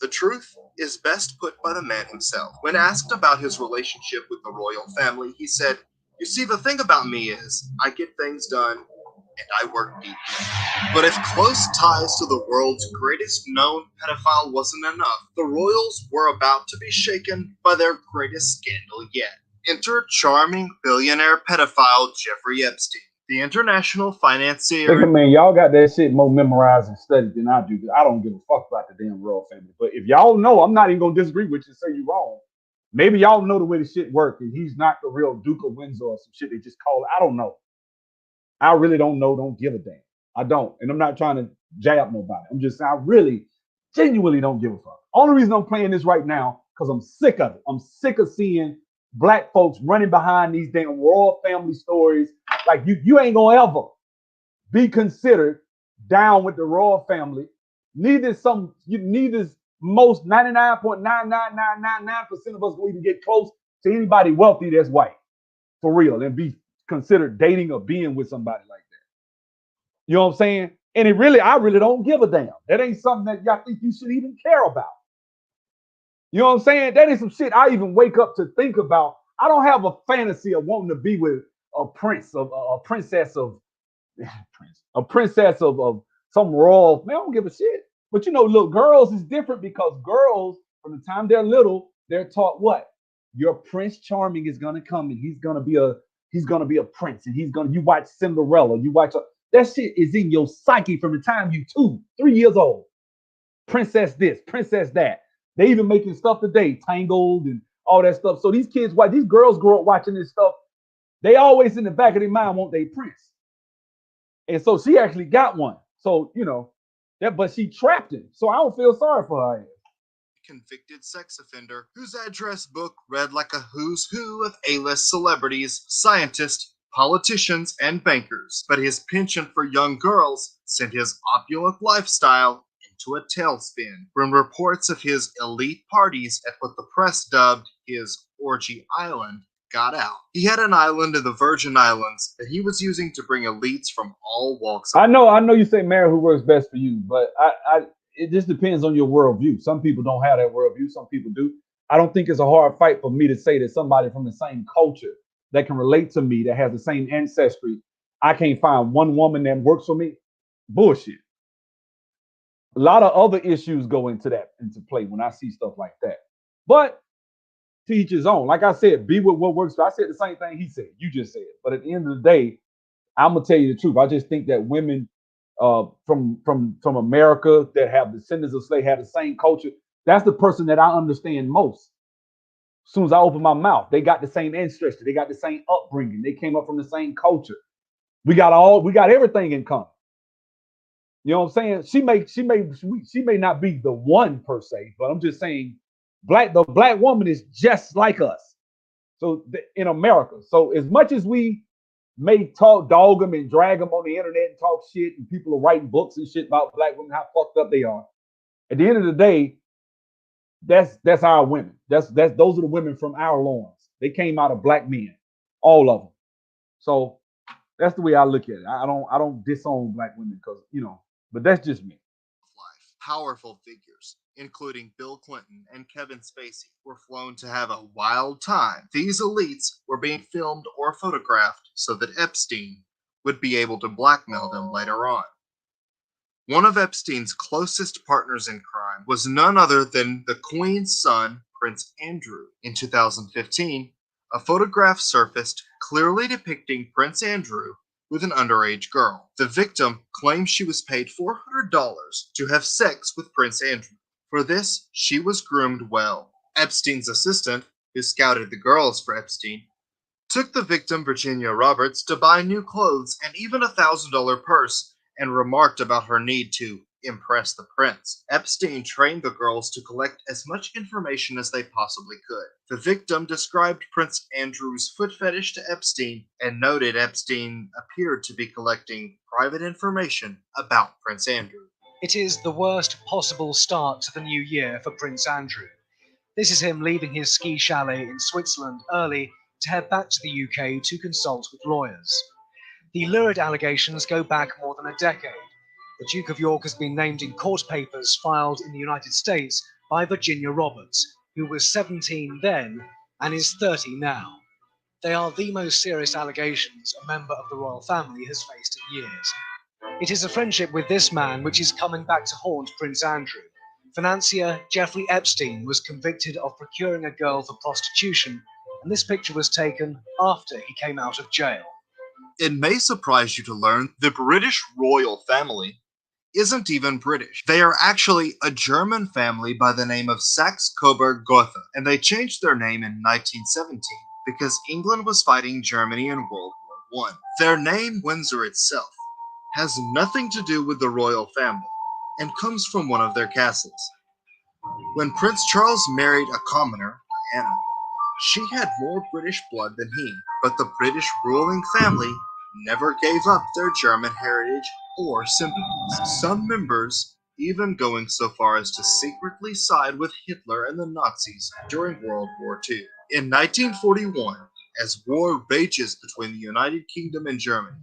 The truth is best put by the man himself. When asked about his relationship with the royal family, he said, "You see, the thing about me is I get things done and I work deeply." But if close ties to the world's greatest known pedophile wasn't enough, the royals were about to be shaken by their greatest scandal yet. Enter charming billionaire pedophile Jeffrey Epstein, the international financier. Look, man, y'all got that shit more memorized and studied than I do. I don't give a fuck about the damn royal family. But if y'all know, I'm not even gonna disagree with you and say you're wrong. Maybe y'all know the way the shit works, and he's not the real Duke of Windsor or some shit they just call it. I don't know. I really don't know. Don't give a damn. I don't. And I'm not trying to jab nobody. I'm just saying I really, genuinely don't give a fuck. Only reason I'm playing this right now, because I'm sick of it. I'm sick of seeing black folks running behind these damn royal family stories. Like you ain't gonna ever be considered down with the royal family. Neither most 99.99999% of us will even get close to anybody wealthy that's white. For real. And be considered dating or being with somebody like that. You know what I'm saying? And I really don't give a damn. That ain't something that y'all think you should even care about. You know what I'm saying? That is some shit I even wake up to think about. I don't have a fantasy of wanting to be with a princess of some royal. Man, I don't give a shit. But you know, look, girls is different because girls, from the time they're little, they're taught what? Your Prince Charming is gonna come and he's gonna be a prince, and you watch Cinderella, that shit is in your psyche from the time you 2, 3 years old. Princess this, princess that. They even making stuff today, Tangled and all that stuff. So these girls grow up watching this stuff. They always in the back of their mind want their prince. And so she actually got one. So, you know, but she trapped him. So I don't feel sorry for her. Convicted sex offender whose address book read like a who's who of A-list celebrities, scientists, politicians, and bankers. But his penchant for young girls sent his opulent lifestyle into a tailspin when reports of his elite parties at what the press dubbed his orgy island got out. He had an island in the Virgin Islands that he was using to bring elites from all walks of life. I know you say marry who works best for you, but it just depends on your worldview. Some people don't have that worldview. Some people do. I don't think it's a hard fight for me to say that somebody from the same culture that can relate to me, that has the same ancestry, I can't find one woman that works for me. Bullshit. A lot of other issues go into play when I see stuff like that. But to each his own. Like I said, be with what works. I said the same thing he said. You just said. But at the end of the day, I'm gonna tell you the truth. I just think that women from America that have descendants of slaves have the same culture. That's the person that I understand most. As soon as I open my mouth, they got the same ancestry. They got the same upbringing. They came up from the same culture. We got everything in common. You know what I'm saying? She may not be the one per se, but I'm just saying the black woman is just like us. So in America. So as much as we may dog them and drag them on the internet and talk shit, and people are writing books and shit about black women, how fucked up they are. At the end of the day, that's our women. Those are the women from our loins. They came out of black men, all of them. So that's the way I look at it. I don't disown black women because, you know, but that's just me. Powerful figures, including Bill Clinton and Kevin Spacey, were flown to have a wild time. These elites were being filmed or photographed so that Epstein would be able to blackmail them later on. One of Epstein's closest partners in crime was none other than the Queen's son, Prince Andrew. In 2015, a photograph surfaced clearly depicting Prince Andrew with an underage girl. The victim claims she was paid $400 to have sex with Prince Andrew. For this, she was groomed well. Epstein's assistant, who scouted the girls for Epstein, took the victim, Virginia Roberts, to buy new clothes and even a $1,000 purse, and remarked about her need to impress the prince. Epstein trained the girls to collect as much information as they possibly could. The victim described Prince Andrew's foot fetish to Epstein and noted Epstein appeared to be collecting private information about Prince Andrew. It is the worst possible start to the new year for Prince Andrew. This is him leaving his ski chalet in Switzerland early to head back to the UK to consult with lawyers. The lurid allegations go back more than a decade. The Duke of York has been named in court papers filed in the United States by Virginia Roberts, who was 17 then and is 30 now. They are the most serious allegations a member of the royal family has faced in years. It is a friendship with this man which is coming back to haunt Prince Andrew. Financier Jeffrey Epstein was convicted of procuring a girl for prostitution, and this picture was taken after he came out of jail. It may surprise you to learn the British royal family isn't even British. They are actually a German family by the name of Saxe-Coburg-Gotha, and they changed their name in 1917 because England was fighting Germany in World War I. Their name, Windsor itself, has nothing to do with the royal family and comes from one of their castles. When Prince Charles married a commoner, Diana, she had more British blood than he, but the British ruling family never gave up their German heritage or sympathies. Some members even going so far as to secretly side with Hitler and the Nazis during World War II. In 1941, as war rages between the United Kingdom and Germany,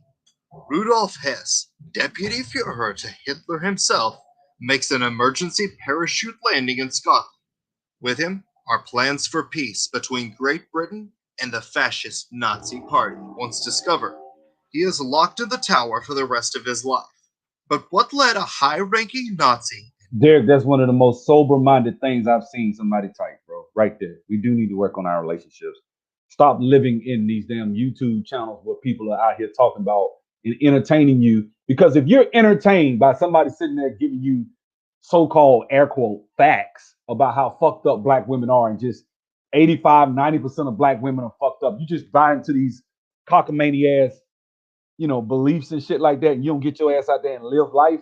Rudolf Hess, deputy Führer to Hitler himself, makes an emergency parachute landing in Scotland. With him are plans for peace between Great Britain and the fascist Nazi Party. Once discovered, he is locked in the tower for the rest of his life. But what led a high-ranking Nazi? Derek, that's one of the most sober-minded things I've seen somebody type, bro. Right there. We do need to work on our relationships. Stop living in these damn YouTube channels where people are out here talking about and entertaining you. Because if you're entertained by somebody sitting there giving you so-called air quote facts about how fucked up black women are, and just 85-90% of black women are fucked up, you just buy into these cockamamie ass, beliefs and shit like that, and you don't get your ass out there and live life,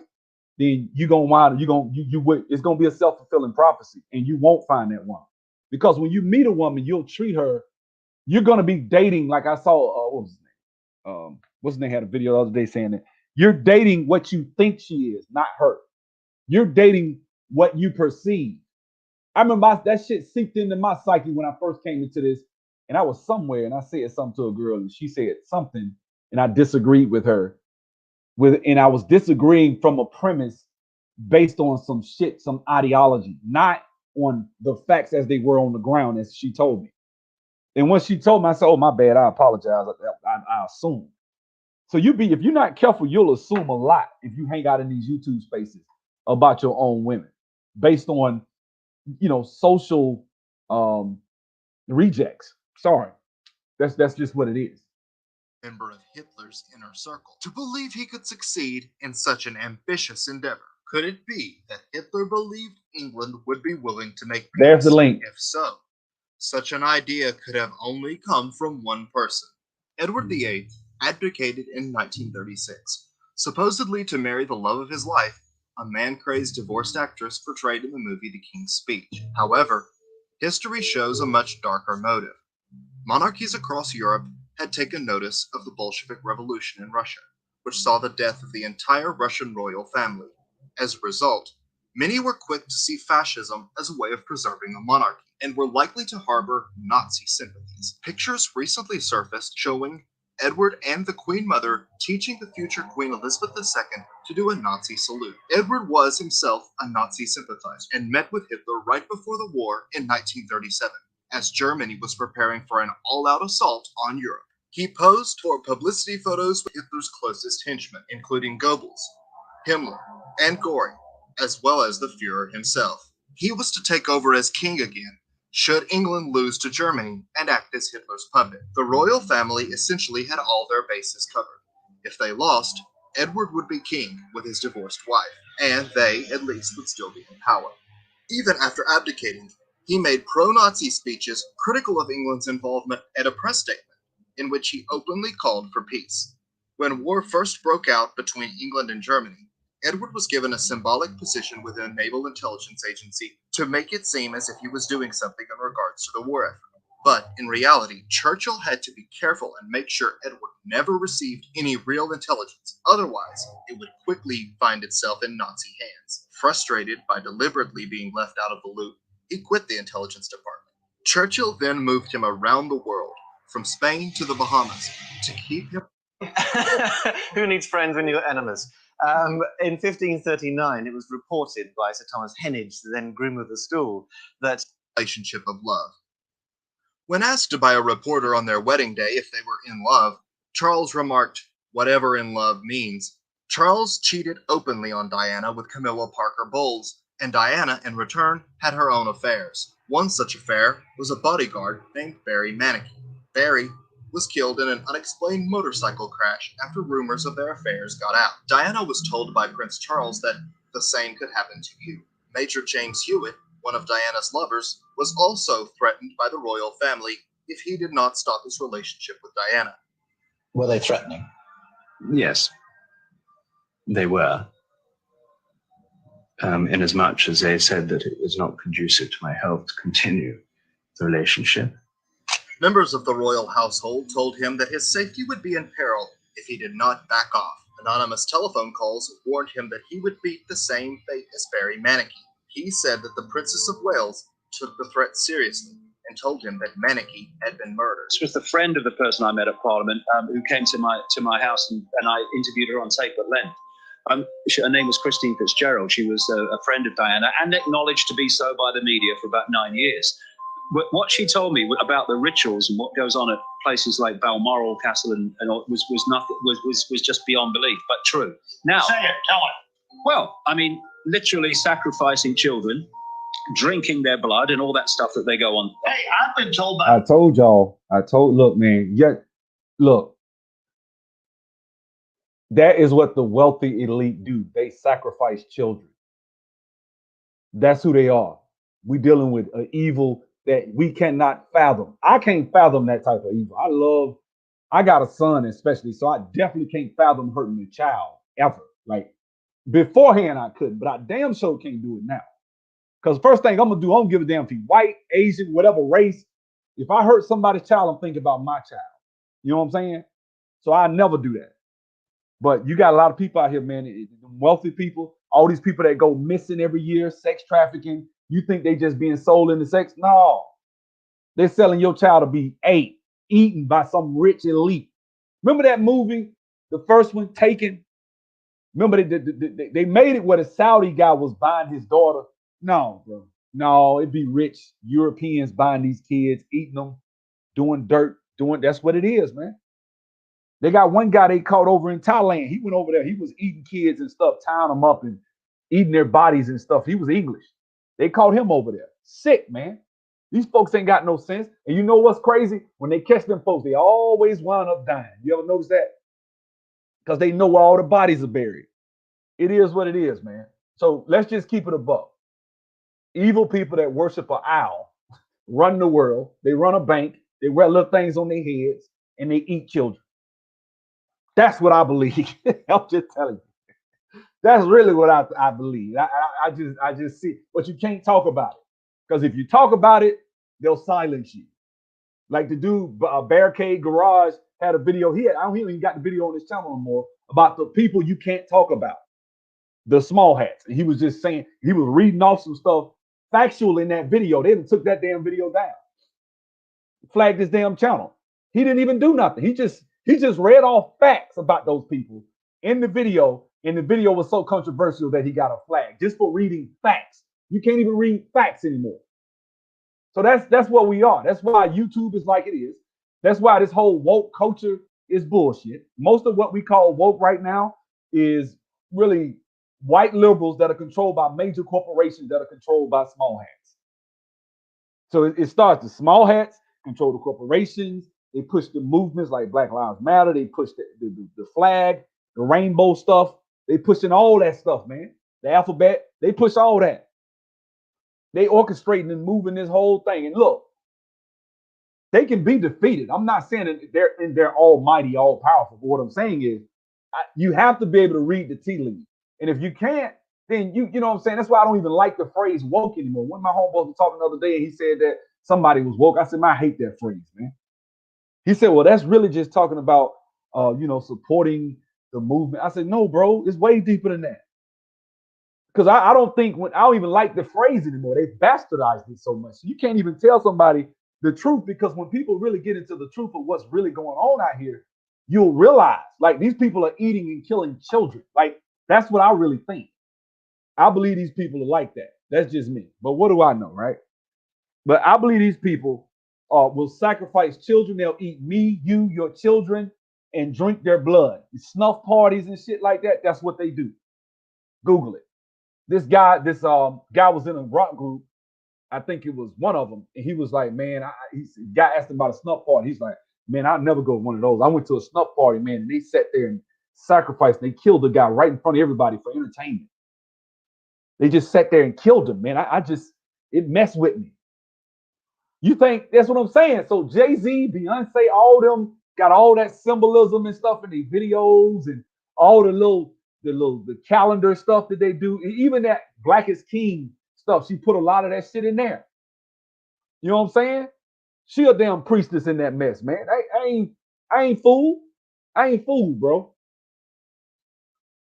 then it's gonna be a self-fulfilling prophecy, and you won't find that woman. Because when you meet a woman, you'll treat her, you're gonna be dating, like I saw what was his name? What's his name had a video the other day saying that you're dating what you think she is, not her. You're dating what you perceive. I remember that shit seeped into my psyche when I first came into this, and I was somewhere and I said something to a girl and she said something and I disagreed with her and I was disagreeing from a premise based on some shit, some ideology, not on the facts as they were on the ground as she told me. And when she told me, I said, "Oh, my bad. I apologize. I assume." So if you're not careful, you'll assume a lot if you hang out in these YouTube spaces about your own women based on, social rejects. Sorry. That's just what it is. Member of Hitler's inner circle to believe he could succeed in such an ambitious endeavor. Could it be that Hitler believed England would be willing to make peace? There's the link. If so, such an idea could have only come from one person. Edward VIII abdicated in 1936, supposedly to marry the love of his life, a man-crazed divorced actress portrayed in the movie The King's Speech. However, history shows a much darker motive. Monarchies across Europe had taken notice of the Bolshevik Revolution in Russia, which saw the death of the entire Russian royal family. As a result, many were quick to see fascism as a way of preserving the monarchy, and were likely to harbor Nazi sympathies. Pictures recently surfaced showing Edward and the Queen Mother teaching the future Queen Elizabeth II to do a Nazi salute. Edward was himself a Nazi sympathizer and met with Hitler right before the war in 1937, as Germany was preparing for an all-out assault on Europe. He posed for publicity photos with Hitler's closest henchmen, including Goebbels, Himmler, and Göring, as well as the Führer himself. He was to take over as king again, should England lose to Germany, and act as Hitler's puppet. The royal family essentially had all their bases covered. If they lost, Edward would be king with his divorced wife, and they, at least, would still be in power. Even after abdicating, he made pro-Nazi speeches critical of England's involvement and a press statement in which he openly called for peace. When war first broke out between England and Germany, Edward was given a symbolic position within a naval intelligence agency to make it seem as if he was doing something in regards to the war effort. But in reality, Churchill had to be careful and make sure Edward never received any real intelligence. Otherwise, it would quickly find itself in Nazi hands. Frustrated by deliberately being left out of the loop, he quit the intelligence department. Churchill then moved him around the world, from Spain to the Bahamas, to keep him. Who needs friends when you've got enemies? In 1539, it was reported by Sir Thomas Heneage, the then Groom of the Stool, that relationship of love. When asked by a reporter on their wedding day if they were in love, Charles remarked, "Whatever in love means." Charles cheated openly on Diana with Camilla Parker Bowles, and Diana, in return, had her own affairs. One such affair was a bodyguard named Barry Manicky. Barry was killed in an unexplained motorcycle crash after rumors of their affairs got out. Diana was told by Prince Charles that the same could happen to you. Major James Hewitt, one of Diana's lovers, was also threatened by the royal family if he did not stop his relationship with Diana. Were they threatening? Yes, they were. Inasmuch as they said that it was not conducive to my health to continue the relationship. Members of the royal household told him that his safety would be in peril if he did not back off. Anonymous telephone calls warned him that he would meet the same fate as Barry Manicky. He said that the Princess of Wales took the threat seriously and told him that Manicky had been murdered. This was the friend of the person I met at Parliament who came to my house and I interviewed her on tape at length. Her name was Christine Fitzgerald. She was a friend of Diana and acknowledged to be so by the media for about 9 years. But what she told me about the rituals and what goes on at places like Balmoral Castle and all was just beyond belief, but true. Now, Say it, tell it. Well, I mean, literally sacrificing children, drinking their blood, and all that stuff that they go on. Hey, I've been told by. I told y'all. Look, man. Look. That is what the wealthy elite do. They sacrifice children. That's who they are. We're dealing with an evil that we cannot fathom. I can't fathom that type of evil. I got a son especially, so I definitely can't fathom hurting a child ever. Like beforehand I couldn't, but I damn sure can't do it now. Because first thing I'm gonna do, I don't give a damn if he's white, Asian, whatever race. If I hurt somebody's child, I'm thinking about my child. You know what I'm saying? So I never do that. But you got a lot of people out here, man, wealthy people, all these people that go missing every year, sex trafficking. You think they just being sold into sex? No. They're selling your child to be eaten by some rich elite. Remember that movie, the first one, Taken? Remember they made it where the Saudi guy was buying his daughter? No, bro. No, it'd be rich Europeans buying these kids, eating them, doing dirt, that's what it is, man. They got one guy they caught over in Thailand. He went over there. He was eating kids and stuff, tying them up and eating their bodies and stuff. He was English. They caught him over there. Sick, man. These folks ain't got no sense. And you know what's crazy? When they catch them folks, they always wind up dying. You ever notice that? Because they know where all the bodies are buried. It is what it is, man. So let's just keep it above. Evil people that worship an owl run the world. They run a bank. They wear little things on their heads, and they eat children. That's what I believe. I'm just telling you. That's really what I believe. I just see, but you can't talk about it. Because if you talk about it, they'll silence you. Like the dude, Barricade Garage had a video. I don't even got the video on his channel anymore about the people you can't talk about. The small hats. He was just saying, he was reading off some stuff factual in that video. They took that damn video down. Flagged his damn channel. He didn't even do nothing. He just read off facts about those people in the video. And the video was so controversial that he got a flag just for reading facts. You can't even read facts anymore. So that's what we are. That's why YouTube is like it is. That's why this whole woke culture is bullshit. Most of what we call woke right now is really white liberals that are controlled by major corporations that are controlled by small hats. So it starts, the small hats control the corporations, They push the movements like Black Lives Matter. They push the flag, the rainbow stuff. They pushing all that stuff, man. The alphabet. They push all that. They orchestrating and moving this whole thing. And look, they can be defeated. I'm not saying that they're almighty, all powerful. But what I'm saying is, you have to be able to read the tea leaves. And if you can't, then you know what I'm saying. That's why I don't even like the phrase woke anymore. One of my homeboys was talking the other day, and he said that somebody was woke. I said, man, I hate that phrase, man. He said, well, that's really just talking about, supporting the movement. I said, no, bro, it's way deeper than that. Because I don't even like the phrase anymore. They bastardized it so much. You can't even tell somebody the truth, because when people really get into the truth of what's really going on out here, you'll realize like these people are eating and killing children. Like that's what I really think. I believe these people are like that. That's just me. But what do I know, right? But I believe these people will sacrifice children. They'll eat me, you, your children, and drink their blood. Snuff parties and shit like that. That's what they do. Google it. This guy was in a rock group. I think it was one of them. And he was like, man, guy asked him about a snuff party. He's like, man, I'll never go to one of those. I went to a snuff party, man, and they sat there and sacrificed. They killed the guy right in front of everybody for entertainment. They just sat there and killed him, man. It messed with me. You think that's what I'm saying? So Jay-Z, Beyonce, all them got all that symbolism and stuff in their videos and all the calendar stuff that they do. Even that Black is King stuff, she put a lot of that shit in there. You know what I'm saying? She a damn priestess in that mess, man. I ain't fooled. I ain't fooled, bro.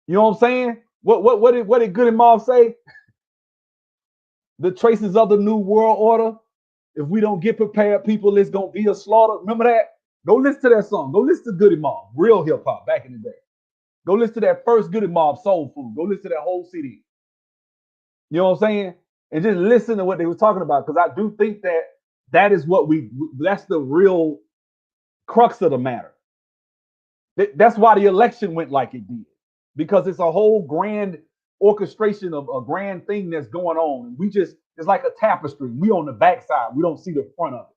You know what I'm saying? What did Good and Mob say? The traces of the new world order. If we don't get prepared, people, it's gonna be a slaughter. Remember that? Go listen to that song. Go listen to Goody Mob, real hip hop back in the day. Go listen to that first Goody Mob, Soul Food. Go listen to that whole CD. You know what I'm saying? And just listen to what they were talking about, because I do think that is that's the real crux of the matter. That's why the election went like it did, because it's a whole grand orchestration of a grand thing that's going on. It's like a tapestry. We on the backside. We don't see the front of it.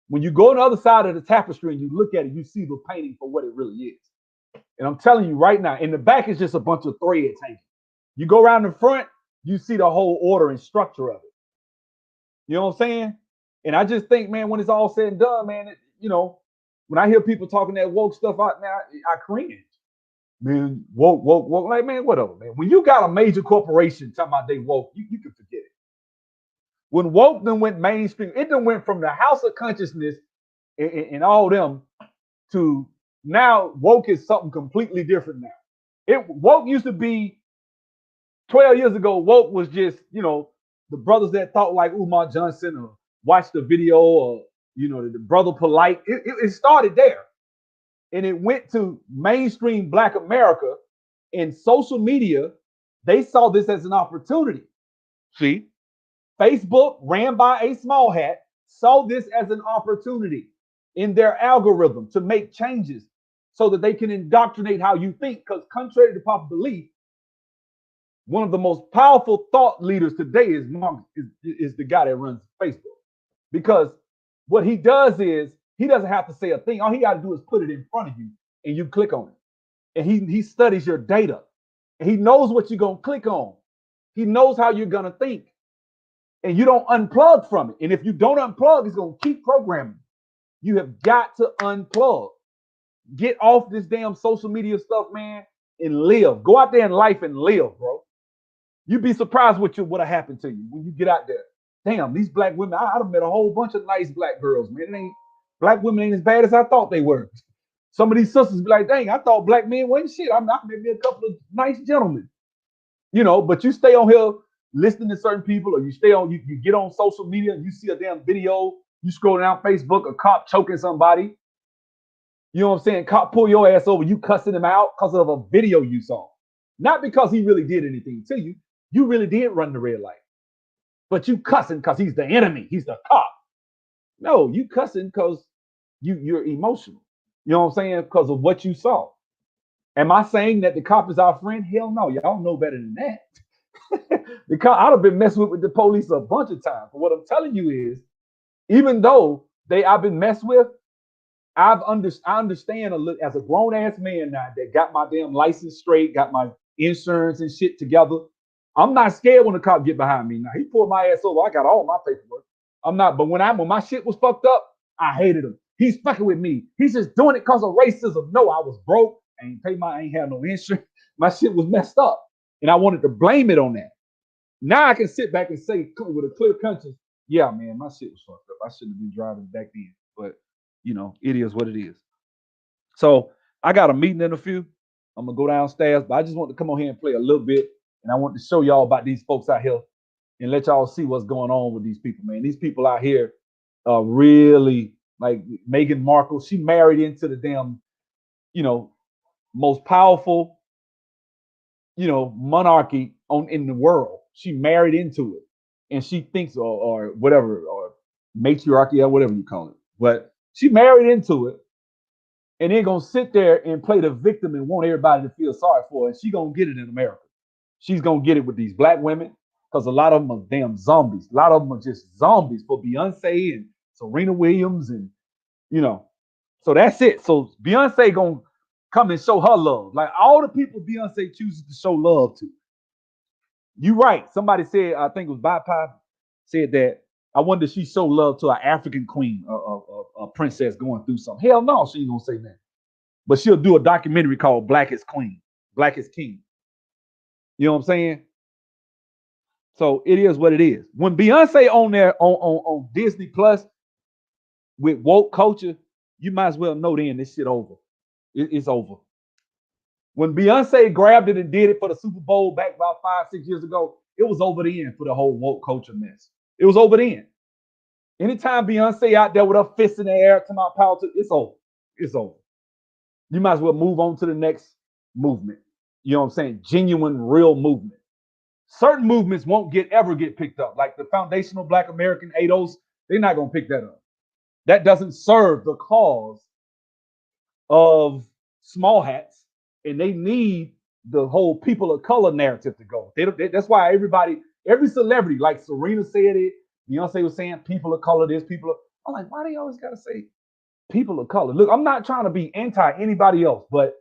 When you go on the other side of the tapestry and you look at it, you see the painting for what it really is. And I'm telling you right now, in the back is just a bunch of threads hanging. You go around the front, you see the whole order and structure of it. You know what I'm saying? And I just think, man, when it's all said and done, man, when I hear people talking that woke stuff out, man, I cringe. Man, woke, like, man, whatever, man. When you got a major corporation talking about they woke, you can forget it. When woke then went mainstream, it then went from the house of consciousness and all them to now woke is something completely different now. Woke used to be 12 years ago, woke was just, the brothers that thought like Umar Johnson or watched the video or, the brother polite. It started there. And it went to mainstream Black America, and social media. They saw this as an opportunity. See, Facebook, ran by a small hat, saw this as an opportunity in their algorithm to make changes so that they can indoctrinate how you think. Because contrary to popular belief, one of the most powerful thought leaders today is Markle, is the guy that runs Facebook. Because what he does is he doesn't have to say a thing. All he got to do is put it in front of you and you click on it. And he studies your data. And he knows what you're going to click on. He knows how you're going to think. And you don't unplug from it. And if you don't unplug, it's going to keep programming. You have got to unplug. Get off this damn social media stuff, man, and live. Go out there in life and live, bro. You'd be surprised what'll happen to you when you get out there. Damn, these black women, I've met a whole bunch of nice black girls, man. Black women ain't as bad as I thought they were. Some of these sisters be like, dang, I thought black men wasn't shit. I met me a couple of nice gentlemen. But you stay on here listening to certain people, or you get on social media and you see a damn video, you scroll down Facebook, a cop choking somebody. You know what I'm saying? Cop pull your ass over, you cussing him out because of a video you saw. Not because he really did anything to you. You really did run the red light. But you cussing because he's the enemy. He's the cop. No, you cussing because you're emotional. You know what I'm saying? Because of what you saw. Am I saying that the cop is our friend? Hell no. Y'all know better than that. Because I'd have been messed with the police a bunch of times. But what I'm telling you is, even though I've been messed with, I understand a little as a grown ass man now that got my damn license straight, got my insurance and shit together. I'm not scared when the cop get behind me. Now he pulled my ass over. I got all my paperwork. I'm not, but when my shit was fucked up, I hated him. He's fucking with me. He's just doing it because of racism. No, I was broke. I ain't had no insurance. My shit was messed up. And I wanted to blame it on that. Now I can sit back and say with a clear conscience, yeah, man, my shit was fucked up. I shouldn't have been driving back then. But it is what it is. So I got a meeting in a few. I'm gonna go downstairs, but I just want to come on here and play a little bit. And I want to show y'all about these folks out here and let y'all see what's going on with these people, man. These people out here are really like Meghan Markle. She married into the damn, most powerful, monarchy in the world. She married into it, and she thinks, or whatever, or matriarchy, or whatever you call it. But she married into it, and then gonna sit there and play the victim and want everybody to feel sorry for her. And she gonna get it in America. She's gonna get it with these black women because a lot of them are damn zombies. A lot of them are just zombies for Beyonce and Serena Williams, and so that's it. So Beyonce gonna come and show her love, like all the people Beyonce chooses to show love to. You right. Somebody said, I think it was Bipop, said that I wonder if she showed love to an African queen, a princess going through something. Hell no, she ain't gonna say that. But she'll do a documentary called Black is Queen, Black is King. You know what I'm saying? So it is what it is. When Beyonce on there on Disney Plus with woke culture, you might as well know then this shit over. It's over. When Beyonce grabbed it and did it for the Super Bowl back about 5-6 years ago, it was over the end for the whole woke culture mess. It was over the end. Anytime Beyonce out there with her fists in the air, come out politics, it's over. It's over. You might as well move on to the next movement. You know what I'm saying? Genuine, real movement. Certain movements won't ever get picked up. Like the foundational Black American ADOS, they're not going to pick that up. That doesn't serve the cause of small hats, and they need the whole people of color narrative to go. That's why every celebrity, like Serena said it, Beyonce was saying people of color, I'm like, why do you always got to say people of color? Look, I'm not trying to be anti anybody else, but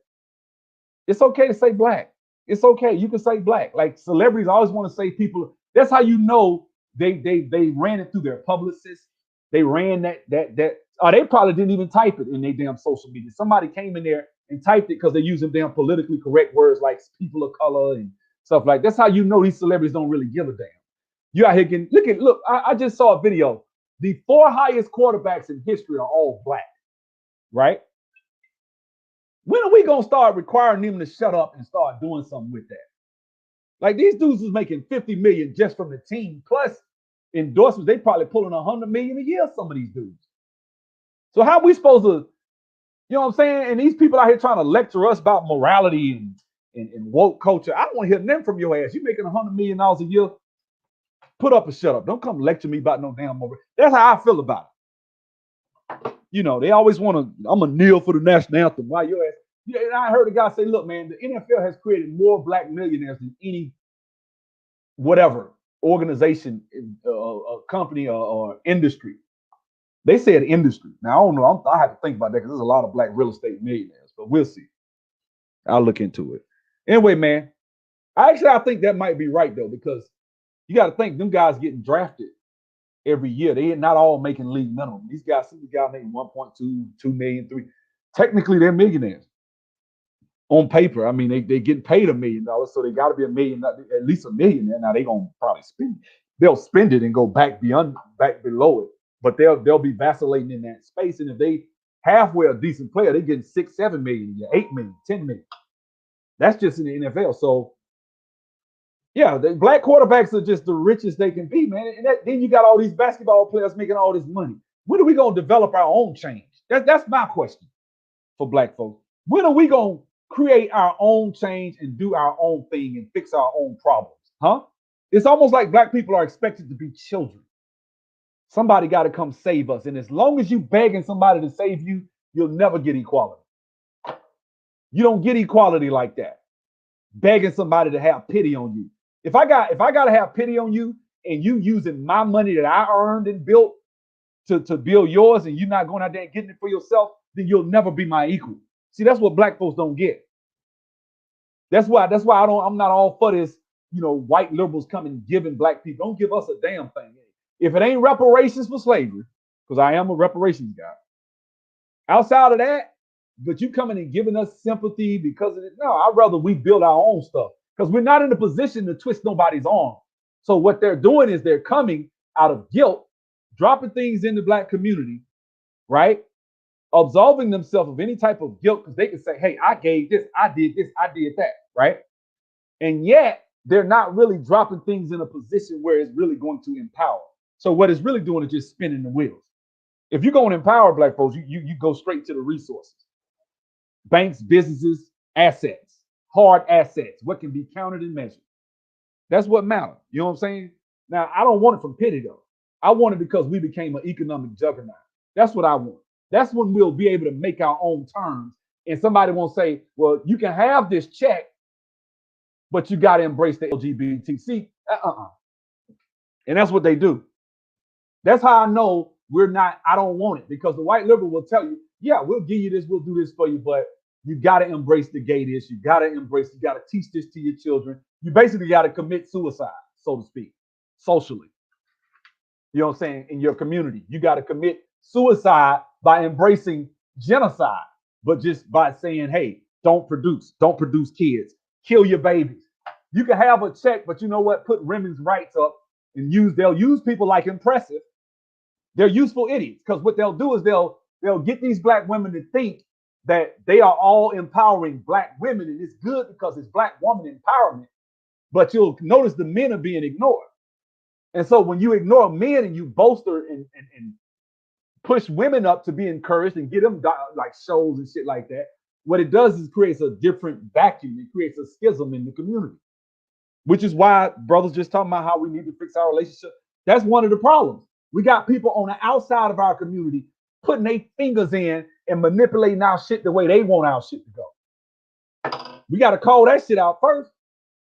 it's okay to say black. It's okay. You can say black. Like celebrities always want to say people. That's how you know they ran it through their publicists. They ran that. They probably didn't even type it in their damn social media. Somebody came in there and typed it because they're using damn politically correct words like people of color and stuff like that. That's how you know these celebrities don't really give a damn. You out here getting look. I just saw a video. The 4 highest quarterbacks in history are all black, right? When are we gonna start requiring them to shut up and start doing something with that? Like these dudes was making $50 million just from the team, plus endorsements. They probably pulling $100 million a year. Some of these dudes. So how are we supposed to, you know what I'm saying? And these people out here trying to lecture us about morality and woke culture. I don't want to hear them from your ass. You making $100 million a year? Put up or shut up. Don't come lecture me about no damn moral. That's how I feel about it. They always want to, I'm going to kneel for the national anthem. Why your ass? Yeah, and I heard a guy say, look, man, the NFL has created more black millionaires than any whatever organization, company, or industry. They said industry. Now, I don't know. I have to think about that because there's a lot of black real estate millionaires, but we'll see. I'll look into it. Anyway, man, I think that might be right, though, because you got to think them guys getting drafted every year. They are not all making league minimum. These guys making 1.2, 2 million, 3. Technically, they're millionaires on paper. I mean, they get paid $1 million, so they got to be $1 million, at least $1 million. Now they gonna probably spend it. They'll spend it and go back below it, but they'll be vacillating in that space. And if they halfway a decent player, they getting 6, 7 million, 8 million, 10 million. That's just in the NFL. So yeah, the black quarterbacks are just the richest they can be, man. And then you got all these basketball players making all this money. When are we gonna develop our own change? That's my question for black folks. When are we gonna create our own change and do our own thing and fix our own problems? Huh? It's almost like black people are expected to be children. Somebody got to come save us. And as long as you begging somebody to save you, you'll never get equality. You don't get equality like that. Begging somebody to have pity on you. If I got to have pity on you and you using my money that I earned and built to build yours, and you're not going out there and getting it for yourself, then you'll never be my equal. See, that's what black folks don't get. That's why I'm not all for this, white liberals coming giving black people. Don't give us a damn thing. If it ain't reparations for slavery, because I am a reparations guy. Outside of that, but you coming and giving us sympathy because of it. No, I'd rather we build our own stuff because we're not in a position to twist nobody's arm. So what they're doing is they're coming out of guilt, dropping things in the black community, right? Absolving themselves of any type of guilt because they can say, hey, I gave this, I did that, right? And yet they're not really dropping things in a position where it's really going to empower. So what it's really doing is just spinning the wheels. If you're going to empower black folks, you go straight to the resources. Banks, businesses, assets, hard assets, what can be counted and measured. That's what matters. You know what I'm saying? Now, I don't want it from pity, though. I want it because we became an economic juggernaut. That's what I want. That's when we'll be able to make our own terms. And somebody won't say, well, you can have this check, but you got to embrace the LGBT. And that's what they do. That's how I know I don't want it, because the white liberal will tell you, yeah, we'll give you this, we'll do this for you, but you got to embrace the gay this, you got to teach this to your children. You basically got to commit suicide, so to speak, socially. You know what I'm saying? In your community, you got to commit suicide by embracing genocide, but just by saying, hey, don't produce kids, kill your babies. You can have a check, but you know what? Put women's rights up and they'll use people like Impressive. They're useful idiots, because what they'll do is they'll get these black women to think that they are all empowering black women, and it's good because it's black woman empowerment. But you'll notice the men are being ignored. And so when you ignore men and you bolster and push women up to be encouraged and get them like shows and shit like that, what it does is creates a different vacuum. It creates a schism in the community, which is why brothers just talking about how we need to fix our relationship. That's one of the problems. We got people on the outside of our community putting their fingers in and manipulating our shit the way they want our shit to go. We got to call that shit out first,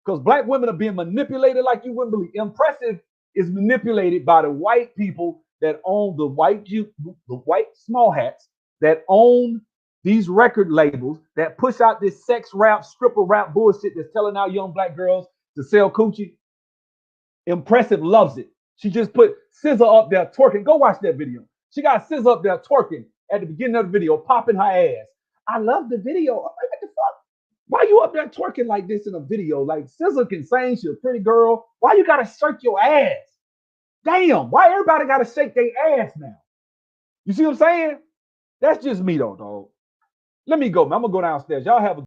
because black women are being manipulated like you wouldn't believe. Impressive is manipulated by the white people that own the white small hats, that own these record labels, that push out this sex rap, stripper rap bullshit that's telling our young black girls to sell coochie. Impressive loves it. She just put SZA up there twerking. Go watch that video. She got SZA up there twerking at the beginning of the video, popping her ass. I love the video. I'm like, what the fuck? Why you up there twerking like this in a video? Like, SZA can sing. She's a pretty girl. Why you gotta shake your ass? Damn, why everybody gotta shake their ass now? You see what I'm saying? That's just me though, dog. Let me go, man. I'm gonna go downstairs. Y'all have a